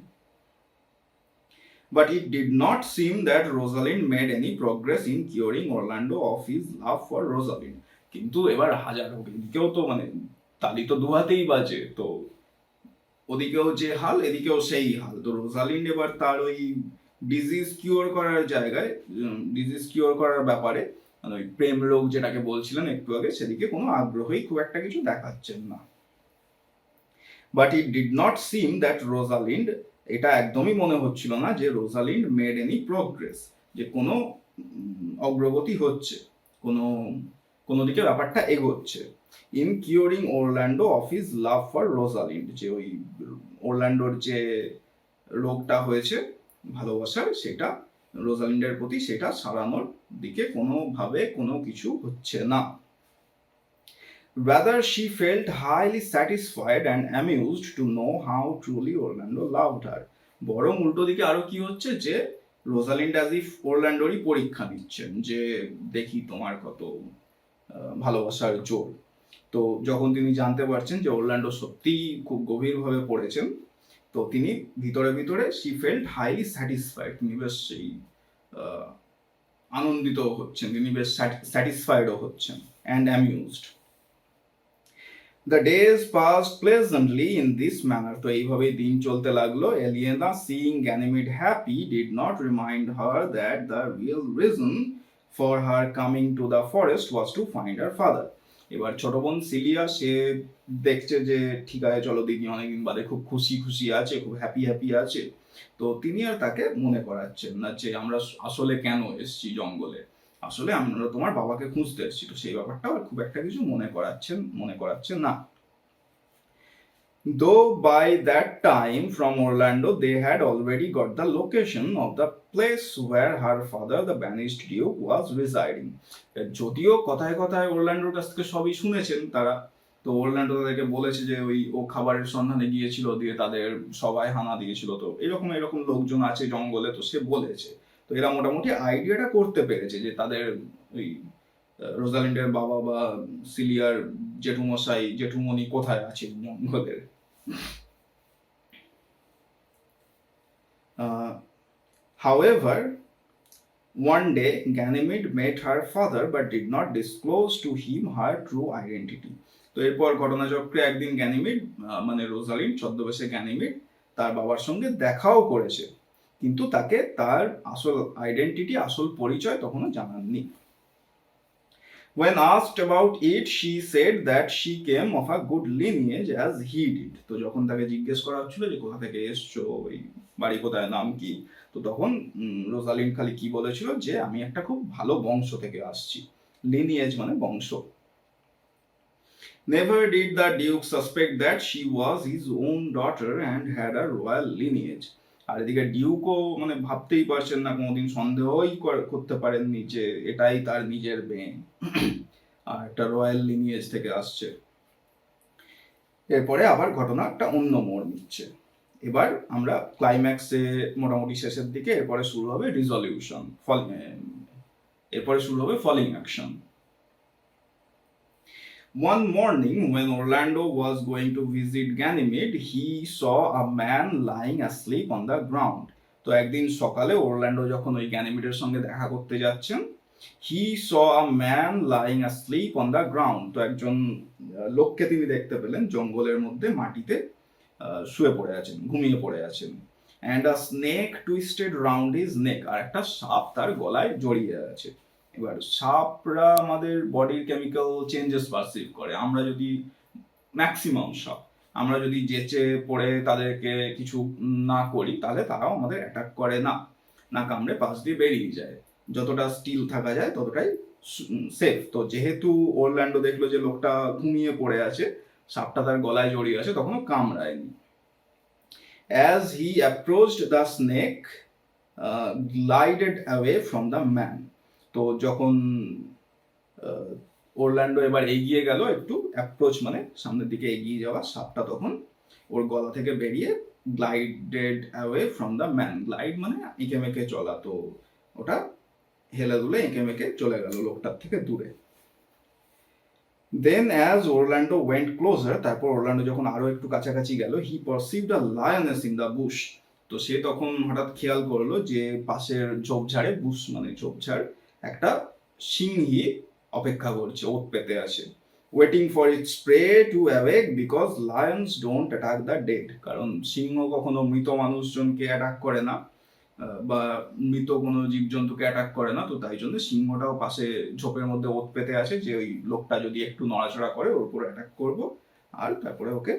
But it did not seem that Rosalind made any progress in curing Orlando of his love for Rosalind. কিন্তু এবার হাজার হোক, এদিকেও তো মানে তালি তো দুহাতেই বাজে, তো ওদিকেও যে হাল এদিকেও সেই হাল। তো রোজালিন্ড এবার তার ওই ডিজিজ কিওর করার জায়গায়, ডিজিজ কিওর করার ব্যাপারে, মানে ওই প্রেম রোগ যেটাকে বলছিলেন একটু আগে, সেদিকে কোনো আগ্রহই খুব একটা কিছু দেখাচ্ছেন না। But it did not seem that Rosalind, এটা একদমই মনে হচ্ছিল না যে রোজালিন্ড মেড এনি প্রোগ্রেস, যে কোনো অগ্রগতি হচ্ছে, কোনো কোনো দিকে ব্যাপারটা এগোচ্ছে। In curing Orlando of his love for Rosalind, যে ওই ওরল্যান্ডোর যে রোগটা হয়েছে ভালোবাসার, সেটা রোজালিন্ডের প্রতি, সেটা সারানোর দিকে কোনোভাবে কোনো কিছু হচ্ছে না। Rather, she felt highly satisfied and amused to know how truly Orlando loved her. বরং উল্টো দিকে আরো কি হচ্ছে, যে রোজালিন্ড অ্যাজ ইফ ওরল্যান্ডোরই পরীক্ষা নিচ্ছেন, যে দেখি তোমার কত ভালোবাসার জোর। তো যখন তিনি জানতে পারছেন যে ওরল্যান্ডো সত্যিই খুব গভীরভাবে পড়েছেন, তো তিনি ভিতরে ভিতরে she felt highly satisfied, তিনি বেশ সেই আনন্দিত হচ্ছেন, তিনি বেশ স্যাটিসফাইডও হচ্ছেন, and amused. The days passed pleasantly in this manner. তো এইভাবেই দিন চলতে লাগলো। Aliena, seeing Ganymede happy, did not remind her that the real reason for her coming to the forest was to find her father. এবার ছোট বোন cilia, সে দেখছে যে ঠিক আছে, চলো দিদি অনেকদিন বাদে খুব খুশি খুশি আছে, খুব হ্যাপি হ্যাপি আছে। তো তিনি আর তাকে মনে করাচ্ছেন না যে আমরা আসলে কেন এসেছি জঙ্গলে, আসলে আমরা তোমার বাবাকে খুঁজতে এসেছি। তো সেই ব্যাপারটা খুব একটা কিছু মনে করাচ্ছেন না। Though by that time from Orlando they had already got the location of the place where her father, the banished duke, was residing. যদিও কথায় কথায় ওরল্যান্ডোর কাছ থেকে সবই শুনেছেন তারা, তো ওরল্যান্ডো তাদেরকে বলেছে যে ওই ও খাবারের সন্ধানে গিয়েছিল, দিয়ে তাদের সবাই হানা দিয়েছিল, তো এরকম লোকজন আছে জঙ্গলে, তো সে বলেছে। তো এরা মোটামুটি আইডিয়াটা করতে পেরেছে যে তাদের ওই রোজালিন্ডের বাবা বা সিলিয়ার জেঠুমশাই জেঠুমণি কোথায় আছে জঙ্গলের। However, one day Ganymede met her father but did not disclose to him her true identity. তো এরপর ঘটনাচক্রে একদিন গ্যানিমিড, মানে রোজালিন্ড ছদ্মবেশে গ্যানিমিড, তার বাবার সঙ্গে দেখাও করেছে, কিন্তু তাকে তার আসল আইডেন্টিটি, আসল পরিচয় তখনও জানাননি। When asked about it, she said that she came of a good lineage as he did. তো যখন তাকে জিজ্ঞেস করা হচ্ছিল যে কোথা থেকে এসছো, ওই বাড়ি কোথায়, নাম কি, তো তখন রোজালিন্ড খালি কি বলেছিল, যে আমি একটা খুব ভালো বংশ থেকে আসছি। লিনিয়েজ মানে বংশ। Never did the Duke suspect that she was his own daughter and had a royal lineage. আর এদিকে ডিউকও মানে ভাবতেই পারছেন না, কোনোদিন সন্দেহই করতে পারেননি যে এটাই তার নিজের মেয়ে আর একটা রয়্যাল লিনিয়েজ থেকে আসছে। এরপরে আবার ঘটনা একটা অন্য মোড় নিচ্ছে। এবার আমরা ক্লাইম্যাক্সে মোটামুটি শেষের দিকে, এরপরে শুরু হবে রিজলিউশন, এরপরে শুরু হবে falling action. One morning when Orlando was going to visit Ganymede, he saw a man lying asleep on the ground. তো একদিন সকালে ওরল্যান্ডো যখন ওই গ্যানিমিডের সঙ্গে দেখা করতে যাচ্ছেন, he saw a man lying asleep on the ground. তো একজন লোককে তিনি দেখতে পেলেন জঙ্গলের মধ্যে মাটিতে শুয়ে পড়ে আছেন, ঘুমিয়ে পড়ে আছেন। And a snake twisted round his neck. আর একটা সাপ তার গলায় জড়িয়ে আছে। এবার সাপরা আমাদের বডির কেমিক্যাল চেঞ্জেস পারসিভ করে। আমরা যদি ম্যাক্সিমাম সাপ, আমরা যদি যেচে পড়ে তাদেরকে কিছু না করি, তাহলে তারাও আমাদের অ্যাটাক করে না, না কামড়ে পাশ দিয়ে বেরিয়ে যায়। যতটা স্টিল থাকা যায় ততটাই সেফ। তো যেহেতু ওরল্যান্ডো দেখলো যে লোকটা ঘুমিয়ে পড়ে আছে, সাপটা তার গলায় জড়িয়ে আছে, তখনও কামড়ায়নি। As he approached, the snake glided away from the man. তো যখন ওরল্যান্ডো এবার এগিয়ে গেল, একটু অ্যাপ্রোচ মানে সামনের দিকে এগিয়ে যাওয়া, সাপটা তখন ওর গলা থেকে বেরিয়ে glided away from the man. Glide মানে এঁকে মেঁকে চলা, তো ওটা হেলে দুলে এঁকে মেঁকে চলে গেল লোকটার থেকে দূরে। Then as Orlando went closer, তারপর ওরল্যান্ডো যখন আরো একটু কাছাকাছি গেল, he perceived a lioness in the bush. তো সে তখন হঠাৎ খেয়াল করলো যে পাশের ঝোপঝাড়ে, বুশ মানে ঝোপঝাড়, একটা সিংহী অপেক্ষা করছে, ওত পেতে আছে। Waiting for its prey to awake because lions don't attack the dead, কারণ সিংহ কখনো মৃত মানুষজনকে অ্যাটাক করে না বা মৃত কোনো জীবজন্তুকে অ্যাটাক করে না, তো তাই জন্য সিংহটাও পাশে ঝোপের মধ্যে ওত পেতে আছে যে ওই লোকটা যদি একটু নড়াচড়া করে ওর উপর অ্যাটাক করবো আর তারপরে ওকে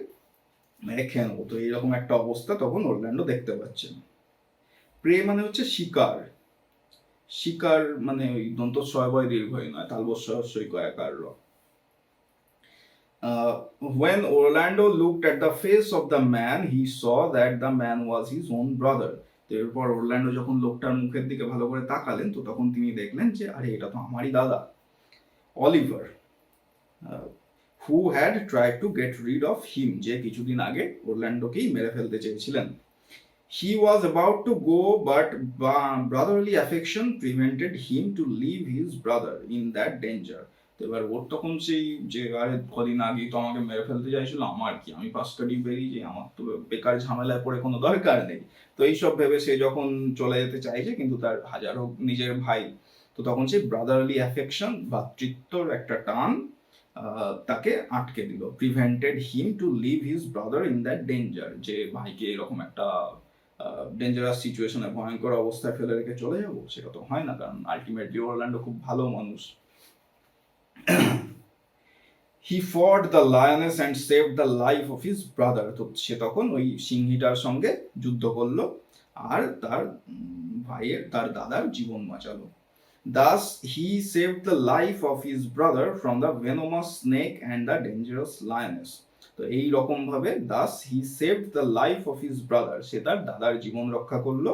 মেরে খেয়ে নেবো। তো এইরকম একটা অবস্থা তখন অরল্যান্ডো দেখতে পাচ্ছেন। প্রে মানে হচ্ছে শিকার, শিকার মানে ওই দন্ত ছয় দীর্ঘই নয়, তালবস্য সৈকয়াকার র। When Orlando looked at the face of the man, he saw that the man was his own brother. তো এরপর ওরল্যান্ডো যখন লোকটার মুখের দিকে ভালো করে তাকালেন তো তখন তিনি দেখলেন যে আরে এটা তো আমারই দাদা Oliver, who had tried to get rid of him, যে কিছুদিন আগে ওরল্যান্ডোকেই মেরে ফেলতে চেয়েছিলেন। He was about to go, but brotherly affection prevented him to leave his brother in that danger. তো এবার ওর তখন সেই যে আরে কদিন আগেই তো আমাকে মেরে ফেলতে চাইছিল, আমার কি, আমি পাঁচটাডি বেরিয়ে যাই, আমার তো বেকার ঝামেলায় পড়ে কোনো দরকার নেই। তো এইসব ভেবে সে যখন চলে যেতে চাইছে কিন্তু তার হাজার হোক নিজের ভাই, তো তখন সেই ব্রাদারলি অ্যাফেকশন ভ্রাতৃত্বর একটা টান তাকে আটকে দিল। Prevented him to leave his brother in that danger, যে ভাইকে এরকম একটা ডেঞ্জারাস সিচুয়েশনে ভয়ঙ্কর অবস্থায় ফেলে রেখে চলে যাবো, সেটা তো হয় না, কারণ আলটিমেটলি অরল্যান্ডো খুব ভালো মানুষ। He fought the lioness and saved the life of his brother. তো সে তখন ওই সিংহীটার সঙ্গে যুদ্ধ করলো আর তার ভাইয়ের তার দাদার জীবন বাঁচালো। Thus he saved the life of his brother from the venomous snake and the dangerous lioness. তো এই রকম ভাবে thus he saved the life of his brother, সে তার দাদার জীবন রক্ষা করলো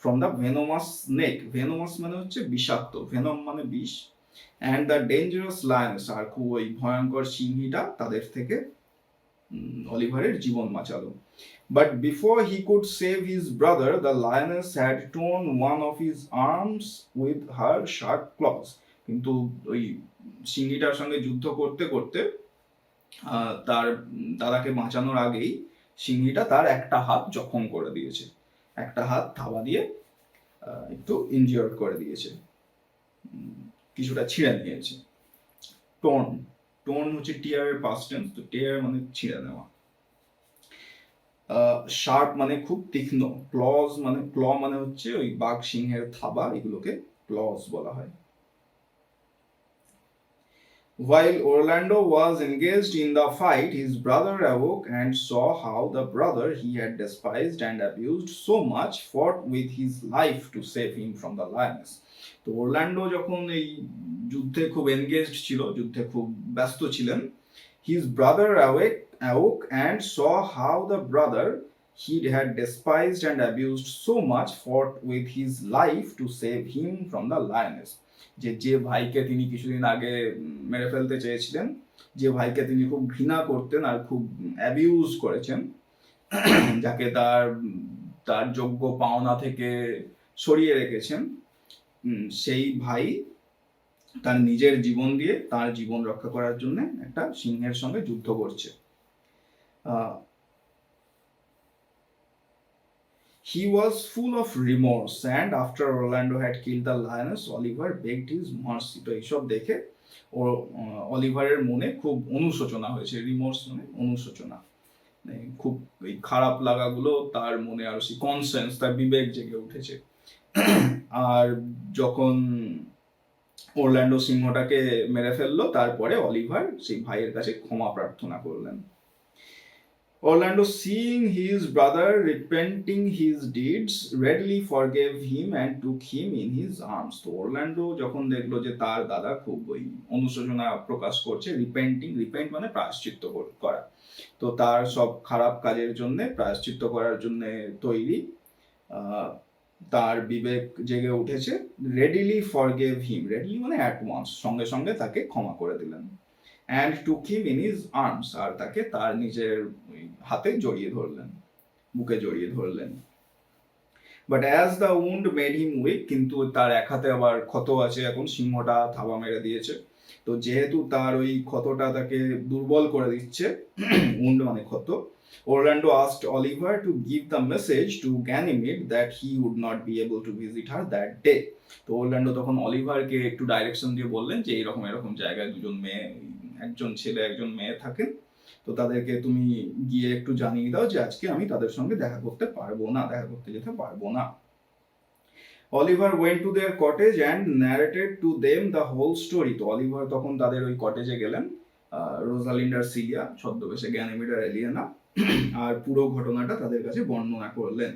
from the venomous snake, venomous মানে হচ্ছে বিষাক্ত, venom মানে বিষ, and the dangerous lioness আর খুব ওই ভয়ঙ্কর সিংহীটা, তাদের থেকে অলিভারের জীবন বাঁচালো। But before he could save his brother, the lioness had torn one of his arms with her sharp claws. কিন্তু ওই সিংহীটার সঙ্গে যুদ্ধ করতে করতে তার দাদাকে বাঁচানোর আগেই সিংহীটা তার একটা হাত জখম করে দিয়েছে, একটা হাত থাবা দিয়ে একটু ইনজিওর করে দিয়েছে, কিছুটা ছিঁড়ে নিয়েছে। টোন, টোন হচ্ছে টিয়ারের পাস্ট টেন্স, তো টিয়ার মানে ছিঁড়ে নেওয়া। শার্প মানে খুব তীক্ষ্ণ, ক্লজ মানে ক্ল মানে হচ্ছে ওই বাঘ সিংহের থাবা, এগুলোকে ক্লজ বলা হয়। While Orlando was engaged in the fight, his brother awoke and saw how the brother he had despised and abused so much fought with his life to save him from the lioness. তো Orlando যখন এই যুদ্ধে খুব engaged ছিল, যুদ্ধে খুব ব্যস্ত ছিলেন, his brother awoke and saw how the brother he had despised and abused so much fought with his life to save him from the lioness. যে ভাইকে তিনি কিছুদিন আগে মেরে ফেলতে চেয়েছিলেন, যে ভাইকে তিনি খুব ঘৃণা করতেন আর খুব অ্যাবিউজ করেছেন, যাকে তার যোগ্য পাওনা থেকে সরিয়ে রেখেছেন, সেই ভাই তার নিজের জীবন দিয়ে তার জীবন রক্ষা করার জন্য একটা সিংহের সঙ্গে যুদ্ধ করছে। He was full of remorse and after Orlando had killed the lioness, Oliver begged his mercy. তো এইসব দেখে অলিভারের মনে খুব অনুশোচনা হয়েছে, রিমোর্স মানে অনুশোচনা, খুব এই খারাপ লাগাগুলো তার মনে আরো সেই কনসেন্স, তার বিবেক জেগে উঠেছে। আর যখন অরল্যান্ডো সিংহটাকে মেরে ফেললো তারপরে অলিভার সেই ভাইয়ের কাছে ক্ষমা প্রার্থনা করলেন। Orlando, seeing his brother repenting his deeds, readily forgave him and took him in his arms. তো অরল্যান্ডো যখন দেখলো যে তার দাদা খুব ওই অনুশোচনা প্রকাশ করছে, রিপেন্ট মানে প্রায়শ্চিত্ত করা, তো তার সব খারাপ কাজের জন্য প্রায়শ্চিত্ত করার জন্য তৈরি, তার বিবেক জেগে উঠেছে, রেডিলি ফরগেভ হিম, রেডিলি মানে অ্যাট ওয়ান্স, সঙ্গে সঙ্গে তাকে ক্ষমা করে দিলেন। and took him in his arms, আর তাকে তার নিজের হাতে জড়িয়ে ধরলেন, বুকে জড়িয়ে ধরলেন। but as the wound made him weak, কিন্তু তার এক হাতে আবার ক্ষত আছে, এখন সিংহটা থাবা মেরে দিয়েছে, তো যেহেতু তার ওই ক্ষতটা তাকে দুর্বল করে দিচ্ছে, wound মানে ক্ষত, Orlando asked Oliver to give the message to Ganymede that he would not be able to visit her that day. তো অরল্যান্ডো তখন অলিভারকে একটু ডাইরেকশন দিয়ে বললেন যে এরকম জায়গায় দুজন মেয়ে একজন ছেলে একজন মেয়ে থাকেন, তো তাদেরকে তুমি গিয়ে একটু জানিয়ে দাও যে আজকে আমি তাদের সঙ্গে দেখা করতে যেতে পারবো না। Oliver went to their cottage and narrated to them the whole story. তো অলিভার তখন তাদের ওই কটেজে গেলেন, রোজালিন্ড আর সিলিয়া, ছদ্মবেশে গ্যানিমিড আর এলিয়েনা, আর পুরো ঘটনাটা তাদের কাছে বর্ণনা করলেন।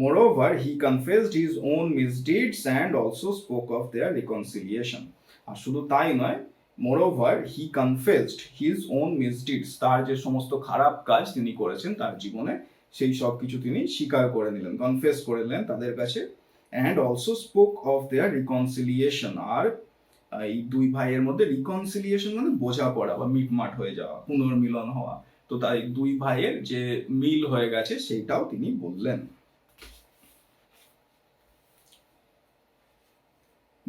Moreover, he confessed his own misdeeds and also spoke of their reconciliation. আর শুধু তাই নয়, moreover, he confessed his own misdeeds, তার যে সমস্ত খারাপ কাজ তিনি করেছেন তার জীবনে, সেই সব কিছু তিনি স্বীকার করে নিলেন, কনফেস করে নিলেন তাদের কাছে, and also spoke of their reconciliation, আর এই দুই ভাইয়ের মধ্যে রিকনসিলিয়েশন মানে বোঝাপড়া বা মিটমাট হয়ে যাওয়া, পুনর্মিলন হওয়া, তো তাই দুই ভাইয়ের যে মিল হয়ে গেছে সেইটাও তিনি বললেন।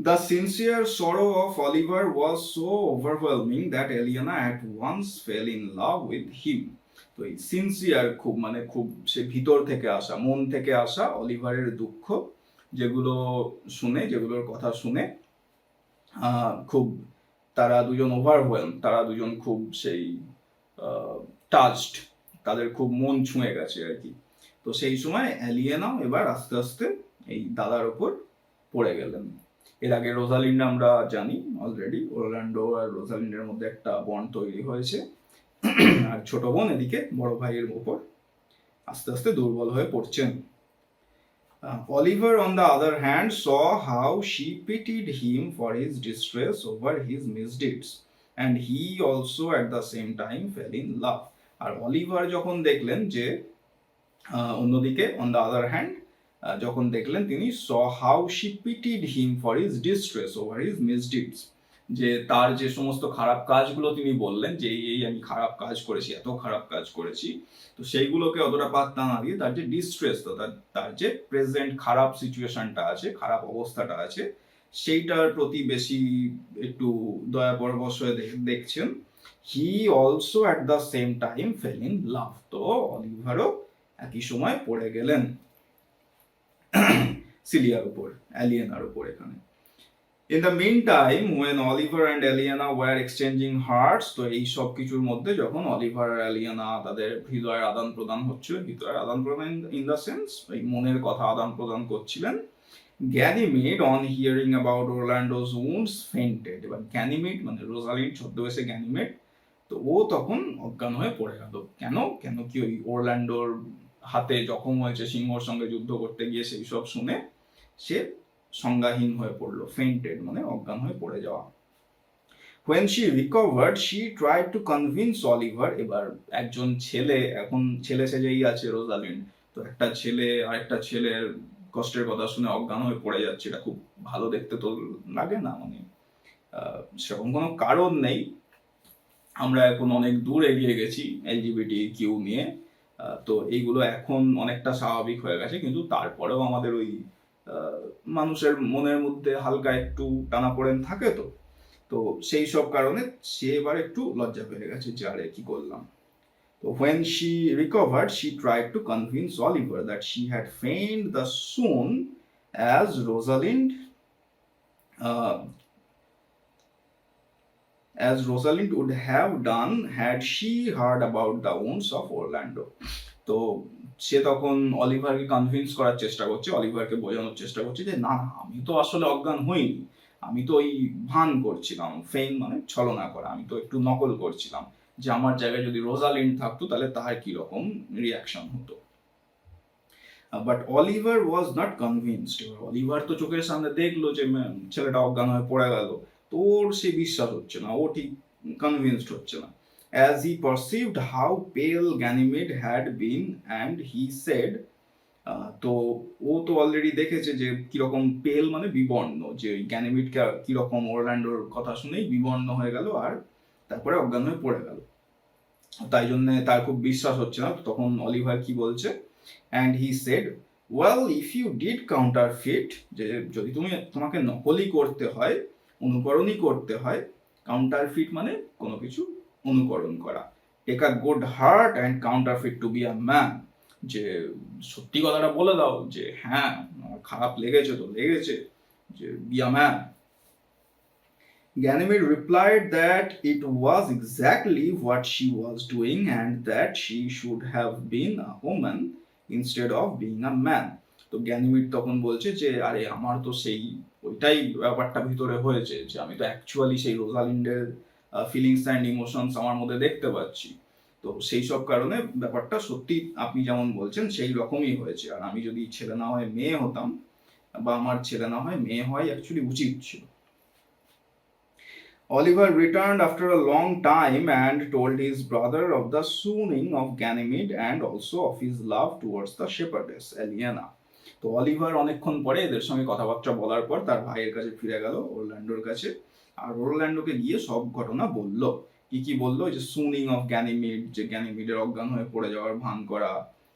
The sincere sorrow of Oliver was so overwhelming that Aliena at once fell in love with him. তো এই সিনসিয়ার খুব সে ভিতর থেকে আসা, মন থেকে আসা অলিভারের দুঃখ, যেগুলোর কথা শুনে খুব তারা দুজন ওভারওয়েলম, তারা দুজন খুব সেই টাচড, তাদের খুব মন ছুঁয়ে গেছে আর কি। তো সেই সময় অ্যালিয়েনাও এবার আস্তে আস্তে এই দাদার ওপর পড়ে গেলেন। এর আগে রোজালিন্ড আমরা জানি অলরেডি, ওরল্যান্ডো আর রোজালিন্ডের মধ্যে একটা বন্ড তৈরি হয়েছে, আর ছোট বোন এদিকে বড় ভাইয়ের ওপর আস্তে আস্তে দুর্বল হয়ে পড়ছেন। Oliver, on the other hand, saw how she pitied him for his distress over his misdeeds, and he also at the same time fell in love. আর অলিভার যখন দেখলেন যে অন্যদিকে on the other hand যখন দেখলেন তিনি saw how she pitied him for his distress over his misdeeds, যে তার যে সমস্ত খারাপ কাজগুলো তিনি বললেন যে এই আমি খারাপ কাজ করেছি, এত খারাপ কাজ করেছি, তো সেইগুলোকে অতটা পাত্তা না দিয়ে তার যে ডিস্ট্রেস, তো তার যে প্রেজেন্ট খারাপ সিচুয়েশনটা আছে, খারাপ অবস্থাটা আছে, সেইটার প্রতি বেশি একটু দয়া পরবশ হয়ে দেখছেন। He also at the same time fail in love, তো অলিভারও একই সময় পড়ে গেলেন সিলিয়ার উপর, অ্যালিয়েনার উপর এখানে। In the meantime, when Oliver and Aliena were exchanging hearts, তো এই সব কিছুর মধ্যে যখন অলিভার আর অ্যালিয়েনা তাদের হৃদয়ের আদান প্রদান হচ্ছিল, হৃদয়ের আদান প্রদান ইন দ্য সেন্স এই মনের কথা আদান প্রদান করছিলেন, Ganymede on hearing about Orlando's wounds fainted। এবার গ্যানিমিড মানে রোজালিন্ড, ছদ্মবেশে গ্যানিমিড, তো ও তখন অজ্ঞান হয়ে পড়ে গেল। কেন কি ওই ওরল্যান্ডোর হাতে জখম হয়েছে সিংহর সঙ্গে যুদ্ধ করতে গিয়ে, সেই সব শুনে সে সংজ্ঞাহীন হয়ে পড়লো, ফেন্টেড মানে অজ্ঞান হয়ে পড়ে যাওয়া। When she recovered, she tried to convince Oliver। এবার একজন ছেলে, এখন ছেলে সেজেই আছে রোজালিন্ড, তো একটা ছেলে আর একটা ছেলের কষ্টের কথা শুনে অজ্ঞান হয়ে পড়ে যাচ্ছে, এটা খুব ভালো দেখতে তো লাগে না, মানে সেরকম কোনো কারণ নেই, আমরা এখন অনেক দূর এগিয়ে গেছি LGBTQ নিয়ে, তো এইগুলো এখন অনেকটা স্বাভাবিক হয়ে গেছে, কিন্তু তারপরেও আমাদের ওই মানুষের মনের মধ্যে হালকা একটু টানাপোড়েন থাকে, তো সেই সব কারণে সে এবার একটু লজ্জা পেয়ে গেছে যে আরে কি করলাম। তো when she recovered, she tried to convince Oliver that she had feigned the swoon as Rosalind would have done had she heard about the wounds of Orlando। তো সে তখন অলিভারকে কনভিন্স করার চেষ্টা করছে, অলিভারকে বোঝানোর চেষ্টা করছে যে না, আমি তো আসলে অজ্ঞান হইনি, আমি তো ওই ভান করছিলাম, ফেইন মানে ছলনা করা, আমি তো একটু নকল করছিলাম, যে আমার জায়গায় যদি রোজালিন্ড থাকতো তাহলে তার কি রকম রিয়াকশন হতো। But Oliver was not convinced. Oliver তো চোখের সামনে দেখলো যে ছেলেটা অজ্ঞান হয়ে পড়ে গেল, তো ওর সে বিশ্বাস হচ্ছে না, ও ঠিক কনভিন্সড হচ্ছে না। As he perceived how pale Ganymede had been, and he said, তো ও তো অলরেডি দেখেছে যে কিরকম পেল মানে বিবর্ণ, যে গ্যানিমিড কিরকম ওরল্যান্ডোর কথা শুনেই বিবর্ণ হয়ে গেল আর তারপরে অজ্ঞান হয়ে পড়ে গেল, তাই জন্য তার খুব বিশ্বাস হচ্ছে না। তখন অলিভার কি বলছে, and he said, well, if you did counterfeit, যে যদি তোমাকে নকলই করতে হয়, অনুকরণই করতে হয়, কাউন্টারফিট মানে কোনো কিছু অনুকরণ করা, take a good heart and counterfeit to be a man, যে সত্যি কথাটা বলে দাও যে হ্যাঁ আমার খারাপ লেগেছে তো লেগেছে, যে B a man. Ganymede replied that it was exactly what she was doing and that she should have been a woman instead of being a man. তো গ্যানিমিড তখন বলছে যে আরে আমার তো সেই ওইটাই ব্যাপারটা ভিতরে হয়েছে যে আমি তো অ্যাকচুয়ালি সেই রোজালিন্ডের ফিলিংস অ্যান্ড ইমোশনস আমার মধ্যে দেখতে পাচ্ছি। তো সেই সব কারণে ব্যাপারটা সত্যি আপনি যেমন বলছেন সেই রকমই হয়েছে, আর আমি যদি ছেলে না হয় মেয়ে হতাম বা আমার ছেলে না হয় মেয়ে হওয়াই অ্যাকচুয়ালি উচিত ছিল। Oliver returned after a long time and told his brother of the swooning of Ganymede and also of his love towards the shepherdess Aliena. তো অলিভার অনেকক্ষণ পরে এদের সঙ্গে কথাবার্তা বলার পর তার ভাইয়ের কাছে ফিরে গেল, অরল্যান্ডোর কাছে, আর অরল্যান্ডোকে গিয়ে সব ঘটনা বলল। কি কি বলল? যে সুনিং অফ গ্যানিমিড, যে গ্যানিমিডের অজ্ঞান হয়ে পড়ে যাওয়ার ভান করা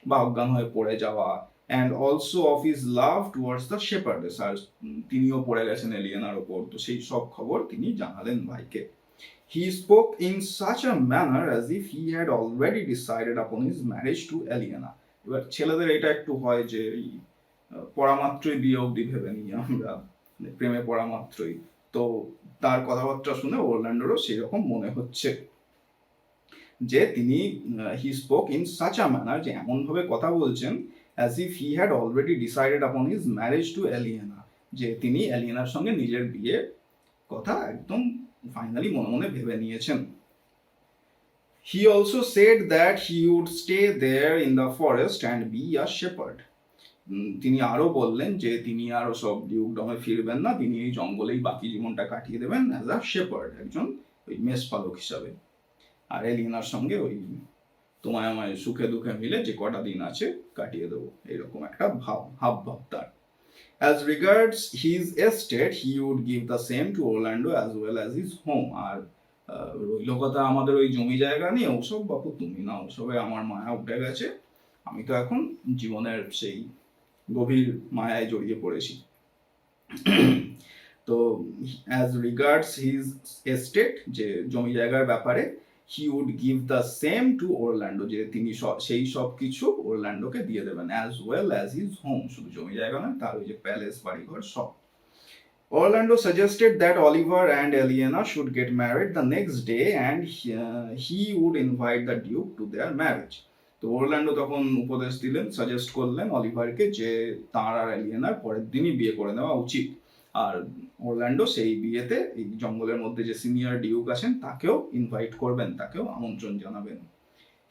বা অজ্ঞান হয়ে পড়ে যাওয়া, and also of his love towards the shepherdess, আর তিনিও পড়ে গেছেন এলিয়েনার ওপর। তো সেই সব খবর তিনি জানালেন ভাইকে। He spoke in such a manner as if he had already decided upon his marriage to Aliena. এবার ছেলেদের এটা একটু হয় যে পড়ামাত্রই বিয়ে অবধি ভেবে নিই আমরা, প্রেমে পড়ামাত্রই। তো তার কথাবার্তা শুনে অরল্যান্ডোরও সেই রকম মনে হচ্ছে যে তিনি he spoke in such a manner, যে এমন ভাবে কথা বলছেন as if he had already decided upon his marriage to Aliena, যে তিনি এলিয়েনার সঙ্গে নিজের বিয়ে কথা একদম ফাইনালি মনে মনে ভেবে নিয়েছেন। He also said that he would stay there in the forest and be a shepherd. তিনি আরো বললেন যে তিনি আরো সব ডিউকডমে ফিরবেন না, তিনি এই জঙ্গলেই বাকি জীবনটা কাটিয়ে দেবেন অ্যাজ আ শেপার্ড, একজন ওই মেষপালক হিসাবে, আর এলিয়েনার সঙ্গে ওই তোমায় আমায় সুখে দুঃখে মিলে যে কটা দিন আছে কাটিয়ে দেবো, এরকম একটা হাবভাব তার। As regards his estate, he would give the same to Orlando as well as his home. আর রইল কথা আমাদের ওই জমি জায়গা নিয়ে, ওসব বাপু তুমি না, ওসবে আমার মায়া উঠে গেছে, আমি তো এখন জীবনের সেই গভীর মায়ায় জড়িয়ে পড়েছি। তো as regards his estate, যে জমি জায়গার ব্যাপারে, he would give the same to Orlando, যে তিনি সেই সব কিছু অরল্যান্ডোকে দিয়ে দেবেন, as well as his home, শুধু জমি জায়গা নয়, তার ওই যে প্যালেস বাড়িঘর সব। Orlando suggested that Oliver and Aliena should get married the next day and he would invite the Duke to their marriage. তো অরল্যান্ডো তখন উপদেশ দিলেন, সাজেস্ট করলেন অলিভারকে যে তাঁর আর এলিয়েনার পরের দিনই বিয়ে করে নেওয়া উচিত, আর অরল্যান্ডো সেই বিয়েতে এই জঙ্গলের মধ্যে যে সিনিয়র ডিউক আছেন তাকেও ইনভাইট করবেন, তাকেও আমন্ত্রণ জানাবেন।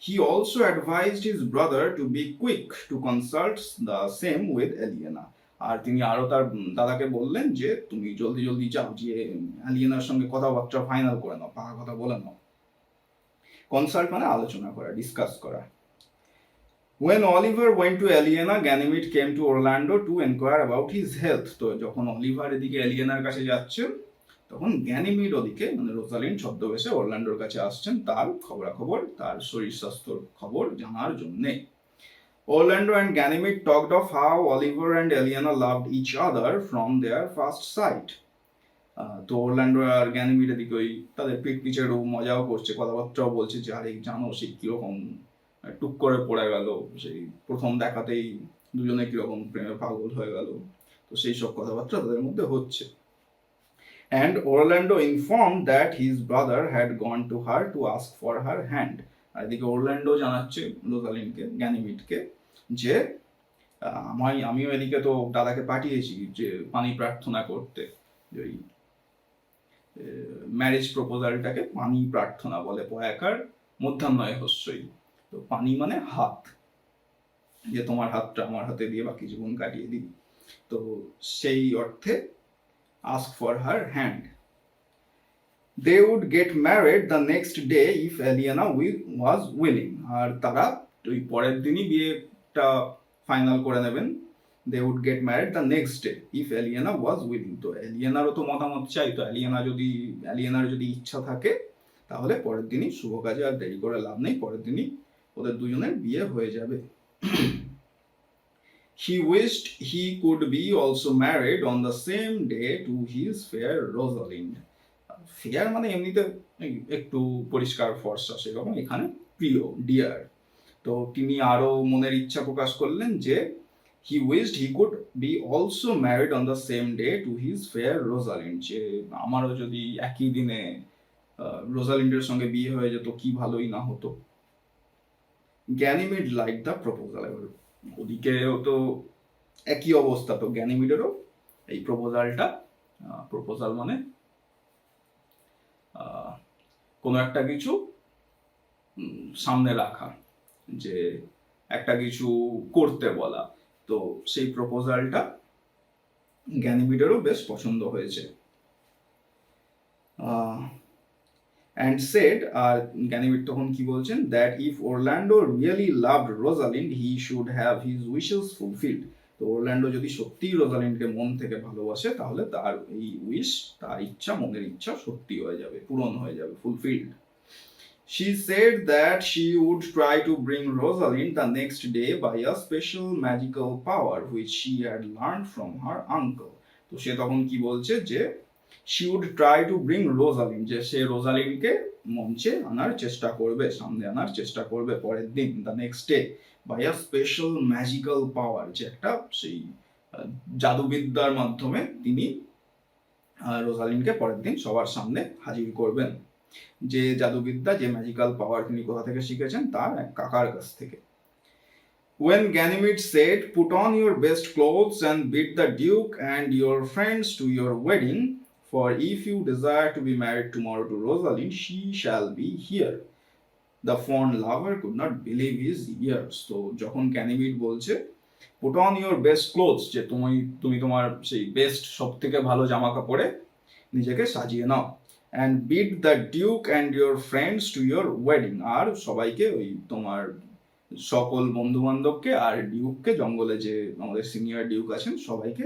He also advised his brother to be quick to consult the same with Aliena. আর তিনি আরো তার দাদাকে বললেন যে তুমি জলদি জলদি যাও, যে অ্যালিয়েনার সঙ্গে কথাবার্তা ফাইনাল করে নাও, পাকা কথা বলে নাও। কনসাল্ট মানে আলোচনা করা, ডিসকাস করা। When Oliver went to Aliena, Ganymede came to Orlando to inquire about his health. তো যখন অলিভার এদিকে এলিয়েনার কাছে যাচ্ছেন, তখন গ্যানিমিড ওদিকে মানে রোজালিন্ড ছদ্মবেশে অরল্যান্ডোর কাছে আসছেন তার খবরাখবর, তার শরীর স্বাস্থ্যর খবর জানার জন্যে। Orlando and Ganymede talked of how Oliver and Aliena loved each other from their first sight. তো অরল্যান্ডো আর গ্যানিমিড এদিকে ওই তাদের পিঠ পিছের মজাও করছে, কথাবার্তাও বলছে যে আরে জানো সেই কিরকম টুক করে পড়ে গেল, সেই প্রথম দেখাতেই দুজনে কিরকম প্রেমে পাগল হয়ে গেল, তো সেই সব কথাবার্তা তাদের মধ্যে হচ্ছে। And Orlando informed that his brother had gone to her to ask for her hand. আর এদিকে অরল্যান্ডো জানাচ্ছে রোজালিন্ডকে, গ্যানিমিডকে, যে আমিও এদিকে তো দাদাকে পাঠিয়েছি যে পানি প্রার্থনা করতে, ওই ম্যারেজ প্রপোজালটাকে পানি প্রার্থনা বলে, পয়াকার মধ্যাহ্নয় হস্যই। তো পানি মানে হাত, যে তোমার হাতটা আমার হাতে দিয়ে বাকি জীবন কাটিয়ে দিই, তো সেই অর্থে ask for her hand. They would get married the next day if Aliena was willing. আর তারা ওই পরের দিনই বিয়েটা ফাইনাল করে নেবেন। They would get married the next day if Aliena was willing. তো এলিয়েনারও তো মতামত চাই, তো এলিয়েনার যদি ইচ্ছা থাকে তাহলে পরের দিনই শুভ কাজে আর দেরি করে লাভ নেই, পরের দিনই ওদের দুজনের বিয়ে হয়ে যাবে। He wished he could be also married on the same day to his fair Rosalind. Fair মানে এমনিতে একটু পরিষ্কার ফর্সা, সেরকম এখানে প্রিয়, ডিয়ার। তো তিনি আরো মনের ইচ্ছা প্রকাশ করলেন যে He wished he could be also married on the same day to his fair Rosalind, যে আমারও যদি একই দিনে রোজালিন্ডের সঙ্গে বিয়ে হয়ে যেত কি ভালোই না হতো। গ্যানিমিড লাইক দ্য প্রপোজাল, এবার ওদিকেও তো একই অবস্থা, তো গ্যানিমিডেরও এই প্রপোজাল মানে কোনো একটা কিছু সামনে রাখা, যে একটা কিছু করতে বলা, তো সেই প্রপোজালটা গ্যানিমিডেরও বেশ পছন্দ হয়েছে। and said, আর গ্যানিমিড তখন কি বলছেন, that if Orlando really loved Rosalind he should have his wishes fulfilled, তো ওরল্যান্ডো যদি সত্যিই রোজালিন্ডকে মন থেকে ভালোবাসে তাহলে তার এই উইশ, তার ইচ্ছা, মনের ইচ্ছা সত্যি হয়ে যাবে, পূরণ হয়ে যাবে, fulfilled. She said that she would try to bring Rosalind the next day by a special magical power which she had learned from her uncle, তো সে তখন কি বলছে যে she would try to bring Rosalind, যে সে রোজালিন্ডকে মঞ্চে আনার চেষ্টা করবে, সামনে আনার চেষ্টা করবে পরের দিন, the next day, by a special magical power, যে একটা সেই জাদুবিদ্যার মাধ্যমে তিনি রোজালিন্ডকে পরের দিন সবার সামনে হাজির করবেন। যে জাদুবিদ্যা, যে ম্যাজিক্যাল পাওয়ার তিনি কোথা থেকে শিখেছেন, তার এক কাকার কাছ থেকে। When Ganymede said, "Put on your best clothes and bid the Duke and your friends to your wedding, for if you desire to be married tomorrow to Rosalind, she shall be here," the fond lover could not believe his ears. তো যখন Ganymede বলছে put on your best clothes, যে তুমি তোমার সেই best, সব থেকে ভালো জামা কাপড়ে নিজেকে সাজিয়ে নাও, and bid the Duke and your friends to your wedding, আর সবাইকে ওই তোমার সকল বন্ধু বান্ধবকে আর ডিউককে, জঙ্গলে যে আমাদের সিনিয়র ডিউক আছেন সবাইকে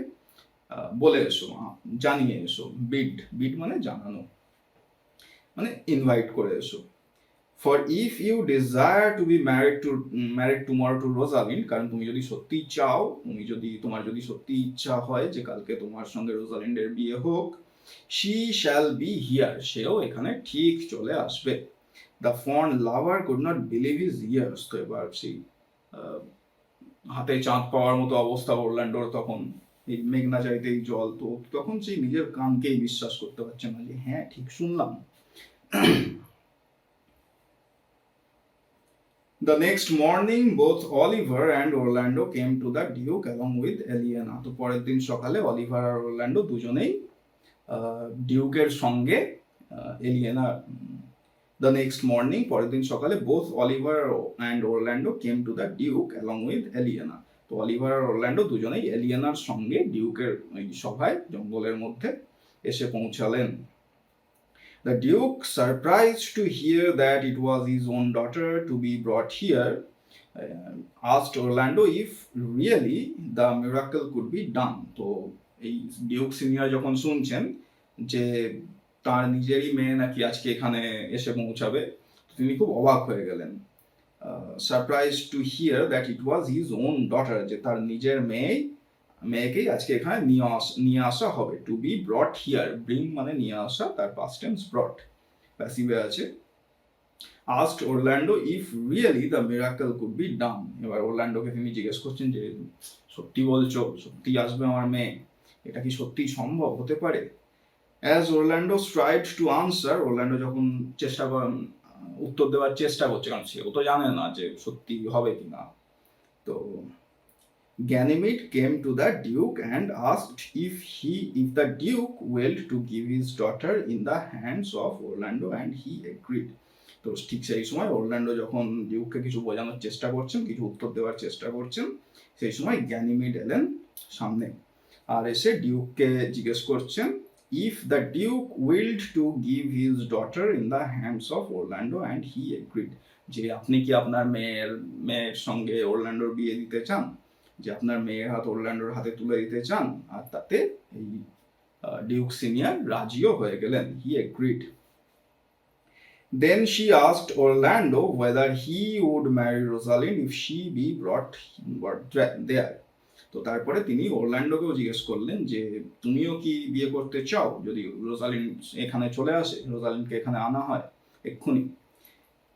বলে এসো, জানিয়ে এসো। বিড মানে জানানো, মানে ইনভাইট করে এসো। For if you desire to be married tomorrow to Rosalind, কারণ তুমি যদি সত্যি চাও, তোমার যদি সত্যি ইচ্ছা হয় যে কালকে তোমার সঙ্গে রোজালিন্ডের বিয়ে হোক, she shall be here, সেও এখানে ঠিক চলে আসবে। The fond lover could not believe his ears, তো এবার সেই হাতে চাঁদ পাওয়ার মতো অবস্থা ওরল্যান্ডোর তখন, এই মেঘনা চাইতেই জল, তো তখন সেই নিজের কানকেই বিশ্বাস করতে পারছে না যে হ্যাঁ ঠিক শুনলাম। The next morning both Oliver and Orlando came to the Duke along with Aliena, তো পরের দিন সকালে অলিভার আর ওরল্যান্ডো দুজনেই ডিউকের সঙ্গে এলিয়েনা। The next morning, পরের দিন সকালে both Oliver and Orlando came to the Duke along with Aliena, তো অলিভার আর ওরল্যান্ডো দুজনেই এলিয়েনার সঙ্গে ডিউকের ওই সভায় জঙ্গলের মধ্যে এসে পৌঁছালেন। The Duke, surprised to hear that it was his own daughter to be brought here, asked Orlando if really the miracle could be done, তো এই ডিউক সিনিয়র যখন শুনছেন যে তার নিজেরই মেয়ে নাকি আজকে এখানে এসে পৌঁছাবে, তিনি খুব অবাক হয়ে গেলেন। Surprised to hear that it was his own daughter, যে তার নিজের মেয়েকেই আজকে এখানে নিয়ে আসা হবে। To be brought here, bring মানে নিয়ে আসা, তার past tense brought, প্যাসিভে আছে। Asked Orlando if really the miracle could be done, এবার ওরল্যান্ডোকে তিনি জিজ্ঞেস করছেন যে সত্যি বলছো, সত্যি আসবে আমার মেয়ে, এটা কি সত্যি সম্ভব হতে পারে? As Orlando tried to answer, Orlando যখন উত্তর দেওয়ার চেষ্টা করছে, কারণ সেও তো জানে না যে সত্যি হবে কিনা, তো Ganymede came to the Duke and asked if the Duke willed to give his daughter in the hands of Orlando, and he agreed. তো ঠিক সেই সময় ওরল্যান্ডো যখন ডিউককে কিছু বোঝানোর চেষ্টা করছেন, কিছু উত্তর দেওয়ার চেষ্টা করছেন, সেই সময় গ্যানিমিড এলেন সামনে, আর এসে ডিউককে জিজ্ঞেস করছেন if the Duke willed to give his daughter in the hands of Orlando, and he agreed, যে আপনি কি আপনার মেয়ের সঙ্গে ওরল্যান্ডোর বিয়ে দিতে চান, যে আপনার মেয়ের হাত ওরল্যান্ডোর হাতে তুলে দিতে চান, আর তাতে এই ডিউক সিনিয়র রাজিও হয়ে গেলেন, he agreed. Then she asked Orlando whether he would marry Rosalind if she be brought there, তো তারপরে তিনি ওরল্যান্ডোকেও জিজ্ঞেস করলেন যে তুমিও কি বিয়ে করতে চাও যদি রোজালিন্ড এখানে চলে আসে, রোজালিন্ডকে এখানে আনা হয় এক্ষুনি।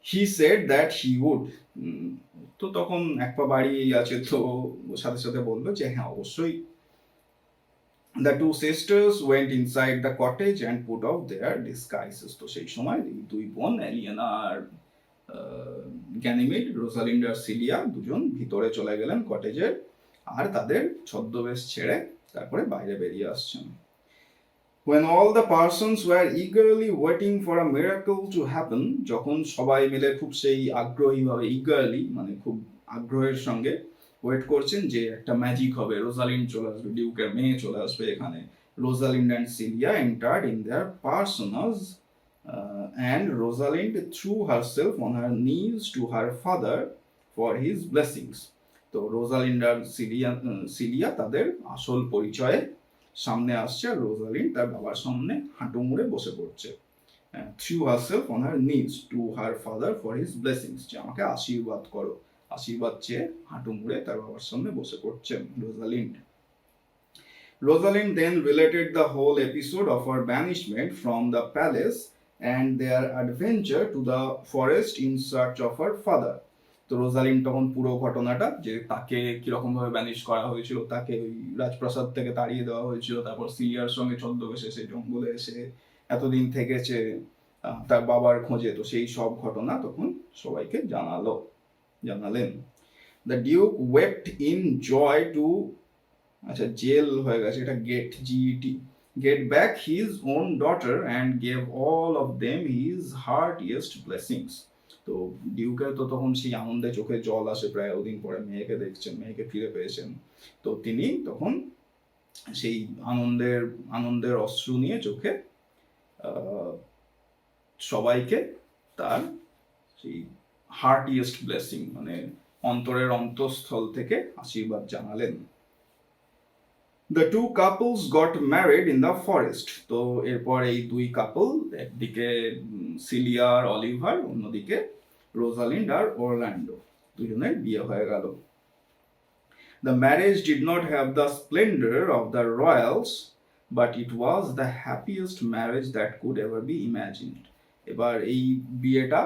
He said that he would. তো তখন এক পা বাড়িয়েই আছে, তো সাথে সাথে বললো যে হ্যাঁ অবশ্যই। The two sisters went inside the cottage and put off their disguises. তো সেই সময় এই দুই বোন এলিয়েনা আর গ্যানিমিড, রোজালিন্ড আর সিলিয়া দুজন ভিতরে চলে গেলেন কটেজের, আর তাদের ছদ্মবেশ ছেড়ে তারপরে বাইরে বেরিয়ে আসছেন। When all the persons were eagerly waiting for a miracle to happen, যখন সবাই মিলে খুব সেই আগ্রহীভাবে, eagerly মানে খুব আগ্রহের সঙ্গে ওয়েট করছেন যে একটা ম্যাজিক হবে, রোজালিন্ড চলে আসবে, ডিউকের মেয়ে চলে আসবে এখানে। Rosalind and Celia entered in their personas, and Rosalind threw herself on her knees to her father for his blessings. তো রোজালিন্ড আর সিলিয়া তাদের আসল পরিচয়ে সামনে আসছে, আর রোজালিন্ড তার বাবার সামনে হাঁটু মুড়ে বসে পড়ছে। থ্রু হারসেলফ অন হার নিজ to her father for his blessings, যে আমাকে আশীর্বাদ করো, আশীর্বাদ চেয়ে হাঁটু মুড়ে তার বাবার সামনে বসে পড়ছেন Rosalind. Rosalind then related the whole episode of her banishment from the palace and their adventure to the forest in search of her father. তো রোজালিন্ড তখন পুরো ঘটনাটা, যে তাকে কিরকম ভাবে ব্যানিশ করা হয়েছিল, তাকে ওই রাজপ্রাসাদ থেকে তাড়িয়ে দেওয়া হয়েছিল, তারপর সিলিয়ার সঙ্গে ছদ্মবেশে সে জঙ্গলে এসে এতদিন থেকেছে তার বাবার খোঁজে, তো সেই সব ঘটনা তখন সবাইকে জানালেন। The duke wept in joy too, আচ্ছা জেল হয়ে গেছে এটা, get back his own daughter and gave all of them his heartiest blessings. তো ডিউকের তো তখন সেই আনন্দে চোখে জল আসে, প্রায় ওদিন পরে মেয়েকে দেখছেন, মেয়েকে ফিরে পেয়েছেন, তো তিনি তখন সেই আনন্দের অশ্রু নিয়ে চোখে সবাইকে তার সেই হার্টিয়েস্ট ব্লেসিং মানে অন্তরের অন্তঃস্থল থেকে আশীর্বাদ জানালেন। The two couples got married in the forest. তো এরপর এই দুই কাপল, একদিকে সিলিয়া আর অলিভার, অন্যদিকে রোজালিন্ড আর অরল্যান্ডো, দুজনের বিয়ে হয়ে গেল। The marriage did not have the splendor of the royals, but it was the happiest marriage that could ever be imagined. এবার এই বিয়েটা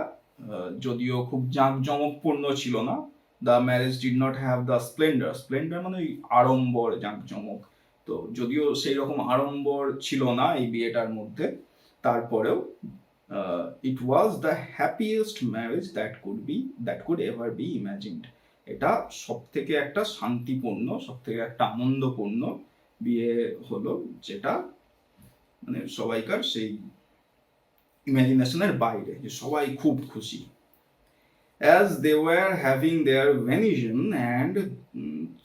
যদিও খুব জাঁকজমকপূর্ণ ছিল না, the marriage did not have the splendor মানে আড়ম্বর, জাঁকজমক, তো যদিও সেই রকম আড়ম্বর ছিল না এই বিয়েটার মধ্যে, তারপরেও it was the happiest marriage that could ever be imagined. এটা সবথেকে একটা শান্তিপূর্ণ, সবথেকে একটা আনন্দপূর্ণ বিয়ে হলো, যেটা মানে সবাইকার সেই ইমাজিনেশনের বাইরে, যে সবাই খুব খুশি। As they were having their venison and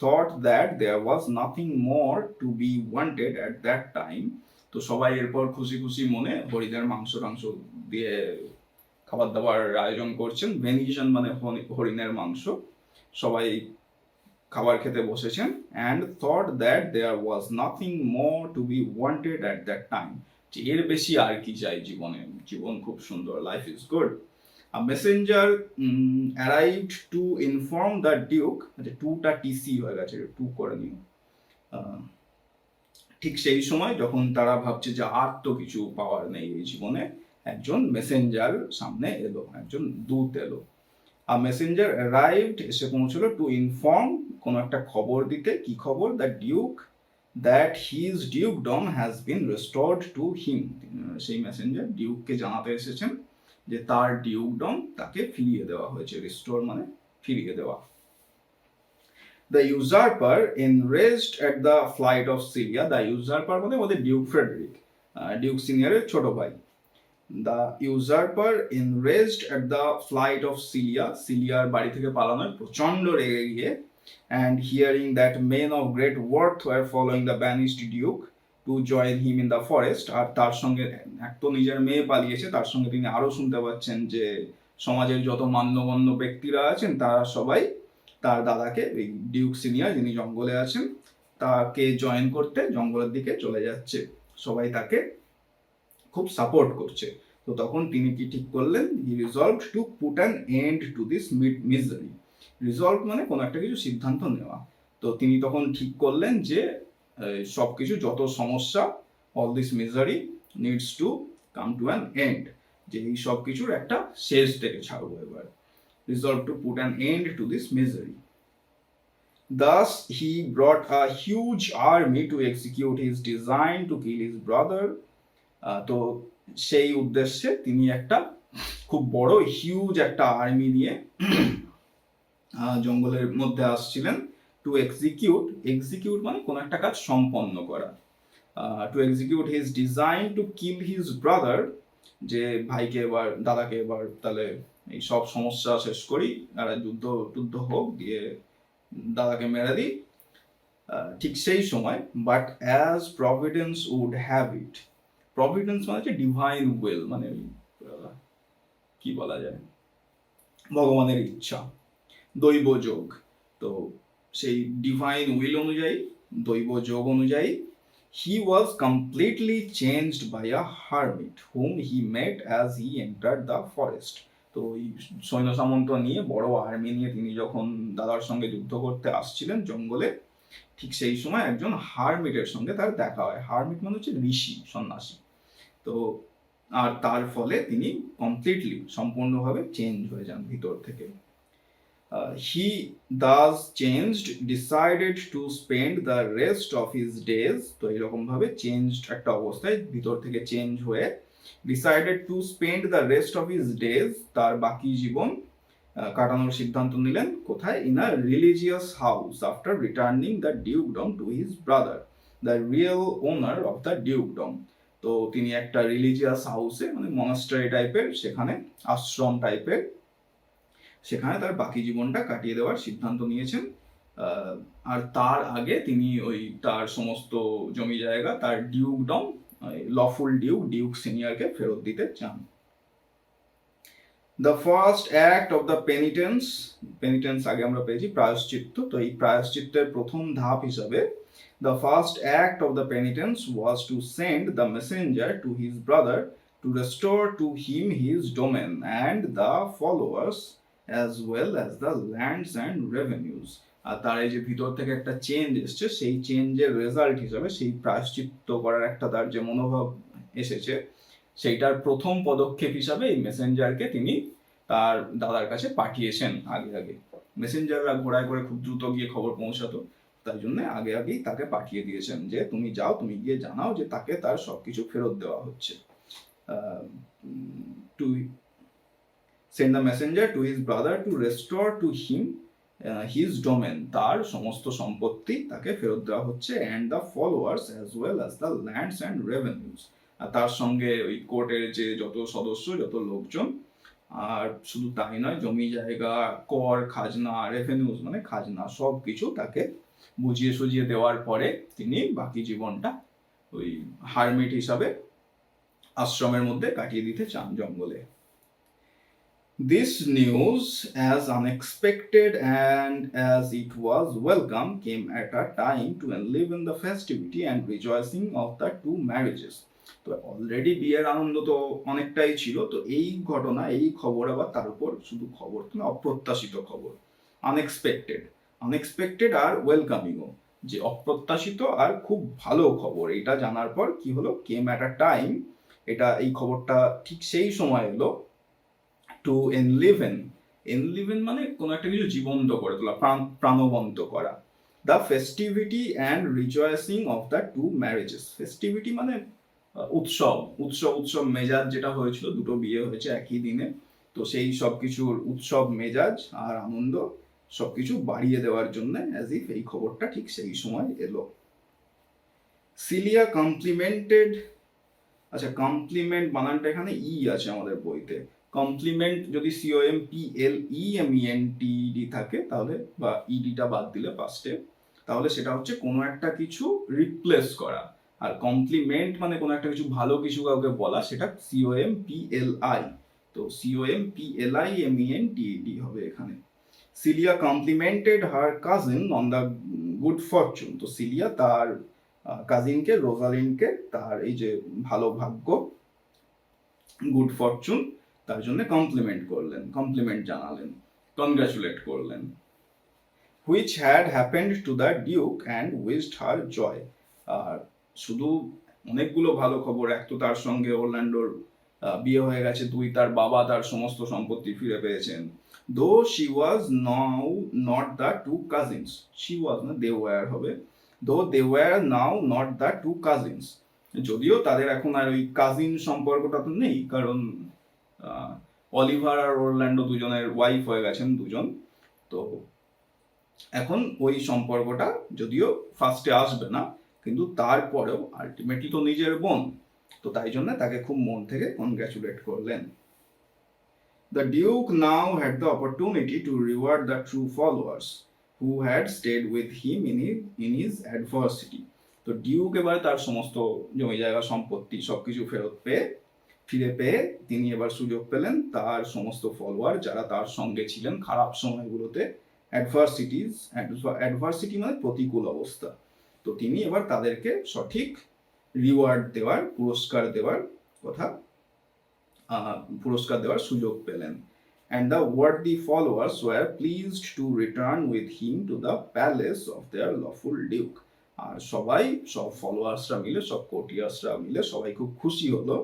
thought that there was nothing more to be wanted at that time, তো সবাই এরপর খুশি খুশি মনে হরিণের মাংস দিয়ে খাবার দাবার আয়োজন করছেন। ভেনিশন মানে হরিণের মাংস, সবাই খাবার খেতে বসেছেন। and thought that there was nothing more to be wanted at that time, যে এর বেশি আর কি চাই জীবনে, জীবন খুব সুন্দর, life is good. A messenger arrived to inform the duke, টুটা টিসি হয়ে গেছে, টু করে নিও। ঠিক সেই সময় যখন তারা ভাবছে যে আর তো কিছু পাওয়ার নেই এই জীবনে, একজন মেসেঞ্জার সামনে এলো, একজন দূত এলো। A messenger arrived, এসে পৌঁছলো, to inform, কোনো একটা খবর দিতে। কি খবর? The duke that his dukedom has been restored to him. সেই মেসেঞ্জার ডিউককে জানাতে এসেছেন যে তার ডিউকডম তাকে ফিরিয়ে দেওয়া হয়েছে। রিস্টোর মানে ফিরিয়ে দেওয়া। The usurper enraged at the flight of Celia. The usurper মানে আমাদের ডিউক ফ্রেডরিক, ডিউক সিনিয়রের ছোট ভাই। The usurper enraged at the flight of Celia. সিলিয়ার বাড়ি থেকে পালানোয় প্রচন্ড রেগে গিয়ে, and hearing that men of great worth were following the banished duke to join him in the forest. আর তার সঙ্গে এক তো নিজের মেয়ে পালিয়েছে, তার সঙ্গে তিনি আরো শুনতে পাচ্ছেন যে সমাজের যত মান্যগণ্য ব্যক্তিরা আছেন তারা সবাই তার দাদাকে, এই ডিউক সিনিয়র যিনি জঙ্গলে আছেন, তাকে জয়েন করতে জঙ্গলের দিকে চলে যাচ্ছে, সবাই তাকে খুব সাপোর্ট করছে। তো তখন তিনি কি ঠিক করলেন? He resolved to put an end to this misery. Resolve মানে কোনো একটা কিছু সিদ্ধান্ত নেওয়া। তো তিনি তখন ঠিক করলেন যে সবকিছু, যত সমস্যা, all this misery needs to come to an end. যে এই সব কিছুর একটা শেষ থেকে ছাড়বো এবার। Resolved to put an end to this misery. Thus he brought a huge army to execute his design to kill his brother. তো সেই উদ্দেশ্যে তিনি একটা খুব বড় হিউজ একটা আর্মি নিয়ে জঙ্গলের মধ্যে আসছিলেন। টু এক্সিকিউট মানে কোন একটা কাজ সম্পন্ন করা। Two execute his design to kill his brother, যে ভাইকে এবার দাদাকে এবার তাহলে এই সব সমস্যা শেষ করি, আর যুদ্ধ হোক, দিয়ে দাদাকে মেরে দিই। ঠিক সেই সময়, but as providence would have it, providence মানে হচ্ছে ডিভাইন উইল, মানে কি বলা যায়, ভগবানের ইচ্ছা, দৈব যোগ। তো সেই ডিভাইন উইল অনুযায়ী, দৈব যোগ অনুযায়ী, he was completely changed by a hermit whom he met as he entered the forest. তো এই সৈন্য সামন্ত নিয়ে, বড় আর্মি নিয়ে তিনি যখন দাদার সঙ্গে যুদ্ধ করতে আসছিলেন জঙ্গলে, ঠিক সেই সময় একজন হারমিটের সঙ্গে তার দেখা হয়। হারমিট মানে হচ্ছে ঋষি, সন্ন্যাসী। তো আর তার ফলে তিনি কমপ্লিটলি, সম্পূর্ণভাবে চেঞ্জ হয়ে যান ভিতর থেকে। He thus changed, decided to spend the rest of his days, তো এরকম ভাবে চেঞ্জড একটা অবস্থায় ভিতর থেকে চেঞ্জ হয়ে, decided to spend the rest of his days, তার বাকি জীবন কাটানোর সিদ্ধান্ত নিলেন কোথায়? in a religious house after returning the dukedom to his brother, the real owner of the dukedom. তো তিনি একটা রিলিজিয়াস হাউসে, মানে মনাস্টারি টাইপের, সেখানে আশ্রম টাইপের, সেখানে তার বাকি জীবনটা কাটিয়ে দেওয়ার সিদ্ধান্ত নিয়েছেন। আর তার আগে তিনি ওই তার সমস্ত জমি জায়গা, তার ডিউকডম, লফুল ডিউক সিনিয়রকে ফেরত দিতে চান। The first act of the penitence আগে আমরা পেয়েছি প্রায়শ্চিত্ত। তো এই প্রায়শ্চিত্তের প্রথম ধাপ হিসাবে, the first act of the penitence was to send the messenger to his brother to restore to him his domain and the followers as well as the lands and revenues. আর তার এই যে ভিতর থেকে একটা চেঞ্জ এসছে, সেই চেঞ্জের result হিসাবে, সেই প্রায়শ্চিত্ত করার একটা তার যে মনোভাব এসেছে, সেইটার প্রথম পদক্ষেপ হিসাবে এই মেসেঞ্জারকে তিনি তার দাদার কাছে পাঠিয়েছেন। আগে মেসেঞ্জাররা ঘোড়ায় করে খুব দ্রুত গিয়ে খবর পৌঁছাতো, তাই জন্য আগেই তাকে পাঠিয়ে দিয়েছেন যে তুমি যাও, তুমি গিয়ে জানাও যে তাকে তার সবকিছু ফেরত দেওয়া হচ্ছে। To send the messenger to his brother to restore to him his domain, তার সমস্ত সম্পত্তি তাকে ফেরত দেওয়া হচ্ছে, and the followers as well as the lands and revenues, আর তার সঙ্গে ওই কোর্টের যে যত সদস্য, যত লোকজন, আর শুধু তাই নয়, জমি জায়গা, কর, খাজনা, রেভিনিউজ মানে খাজনা, সব কিছু তাকে বুঝিয়ে সুঝিয়ে দেওয়ার পরে তিনি বাকি জীবনটা ওই হারমিট হিসাবে আশ্রমের মধ্যে কাটিয়ে দিতে চান জঙ্গলে। This news, as unexpected and as it was welcome, came at a time to enliven the festivity and rejoicing of the two marriages. তো অলরেডি বিয়ের আনন্দ তো অনেকটাই ছিল, তো এই ঘটনা, এই খবর আবার তার উপর শুধু খবর তো না, অপ্রত্যাশিত খবর, আনএক্সপেক্টেড আর ওয়েলকামিংও, যে অপ্রত্যাশিত আর খুব ভালো খবর, এটা জানার পর কি হলো, কেম অ্যাট আ টাইম, এই খবরটা ঠিক সেই সময় এলো, টু এনলিভেন মানে কোনো একটা কিছু জীবন্ত করে তোলা, প্রাণবন্ত করা। The festivity and rejoicing of the two marriages, festivity মানে উৎসব মেজাজ যেটা হয়েছিল, দুটো বিয়ে হয়েছে একই দিনে, তো সেই সব কিছুর উৎসব মেজাজ আর আনন্দ সবকিছু বাড়িয়ে দেওয়ার জন্য অ্যাজ ইফ এই খবরটা ঠিক সেই সময় এলো। সিলিয়া কমপ্লিমেন্টেড, আচ্ছা কমপ্লিমেন্ট বানানটা এখানে ই আছে আমাদের বইতে, কমপ্লিমেন্ট যদি COMPLEMENT থাকে তাহলে, বা ইডিটা বাদ দিলে ফার্স্টে, তাহলে সেটা হচ্ছে কোনো একটা কিছু রিপ্লেস করা, আর কমপ্লিমেন্ট মানে কোনো একটা কিছু ভালো কিছু কাউকে বলা, সেটা COMPLI, তো COMPLIMENTED হবে এখানে। Celia complimented her cousin on the good fortune, তো সিলিয়া তার কাজিনকে, রোজালিন্ডকে, তার এই যে ভালো ভাগ্য, গুড ফরচুন, তার জন্য কমপ্লিমেন্ট জানালেন, কনগ্রাচুলেট করলেন। Which had happened to the duke and wished her joy, আর শুধু অনেকগুলো ভালো খবর, এক তো তার সঙ্গে ওরল্যান্ডোর বিয়ে হয়ে গেছে, দুই, তার বাবা তার সমস্ত সম্পত্তি ফিরে পেয়েছেন। Though she was now not the two cousins, she was না, দে ওয়ার হবে, though they were now not the two cousins, যদিও তাদের এখন আর ওই কাজিন সম্পর্কটা তো নেই, কারণ অলিভার আর ওরল্যান্ডো দুজনের ওয়াইফ হয়ে গেছেন দুজন, তো এখন ওই সম্পর্কটা যদিও ফার্স্টে আসবে না, কিন্তু তারপরেও আলটিমেটলি তো নিজের বোন, তো তাই জন্য তাকে খুব মন থেকে কনগ্রাচুলেট করলেন। The Duke now had the opportunity to reward the true followers who had stayed with him in his adversity. তো ডিউক এবার তার সমস্ত জমি জায়গা সম্পত্তি সবকিছু ফিরে পেয়ে তিনি এবার সুযোগ পেলেন তার সমস্ত ফলোয়ার যারা তার সঙ্গে ছিলেন খারাপ সময়গুলোতে, অ্যাডভার্সিটি মানে প্রতিকূল অবস্থা, তো তিনি এবার তাদেরকে সঠিক রিওয়ার্ড দেওয়ার, পুরস্কার দেওয়ার সুযোগ পেলেন। And the worthy followers were pleased to return with him to the palace of their lawful duke. আর সব ফলোয়ার্সরা মিলে, সব কোর্টিয়ার্সরা মিলে সবাই খুব খুশি হলো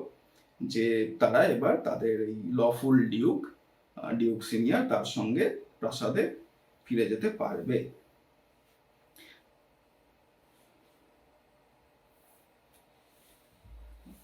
যে তারা এবার তাদের এই লফুল ডিউক সিনিয়র তার সঙ্গে প্রাসাদে ফিরে যেতে পারবে।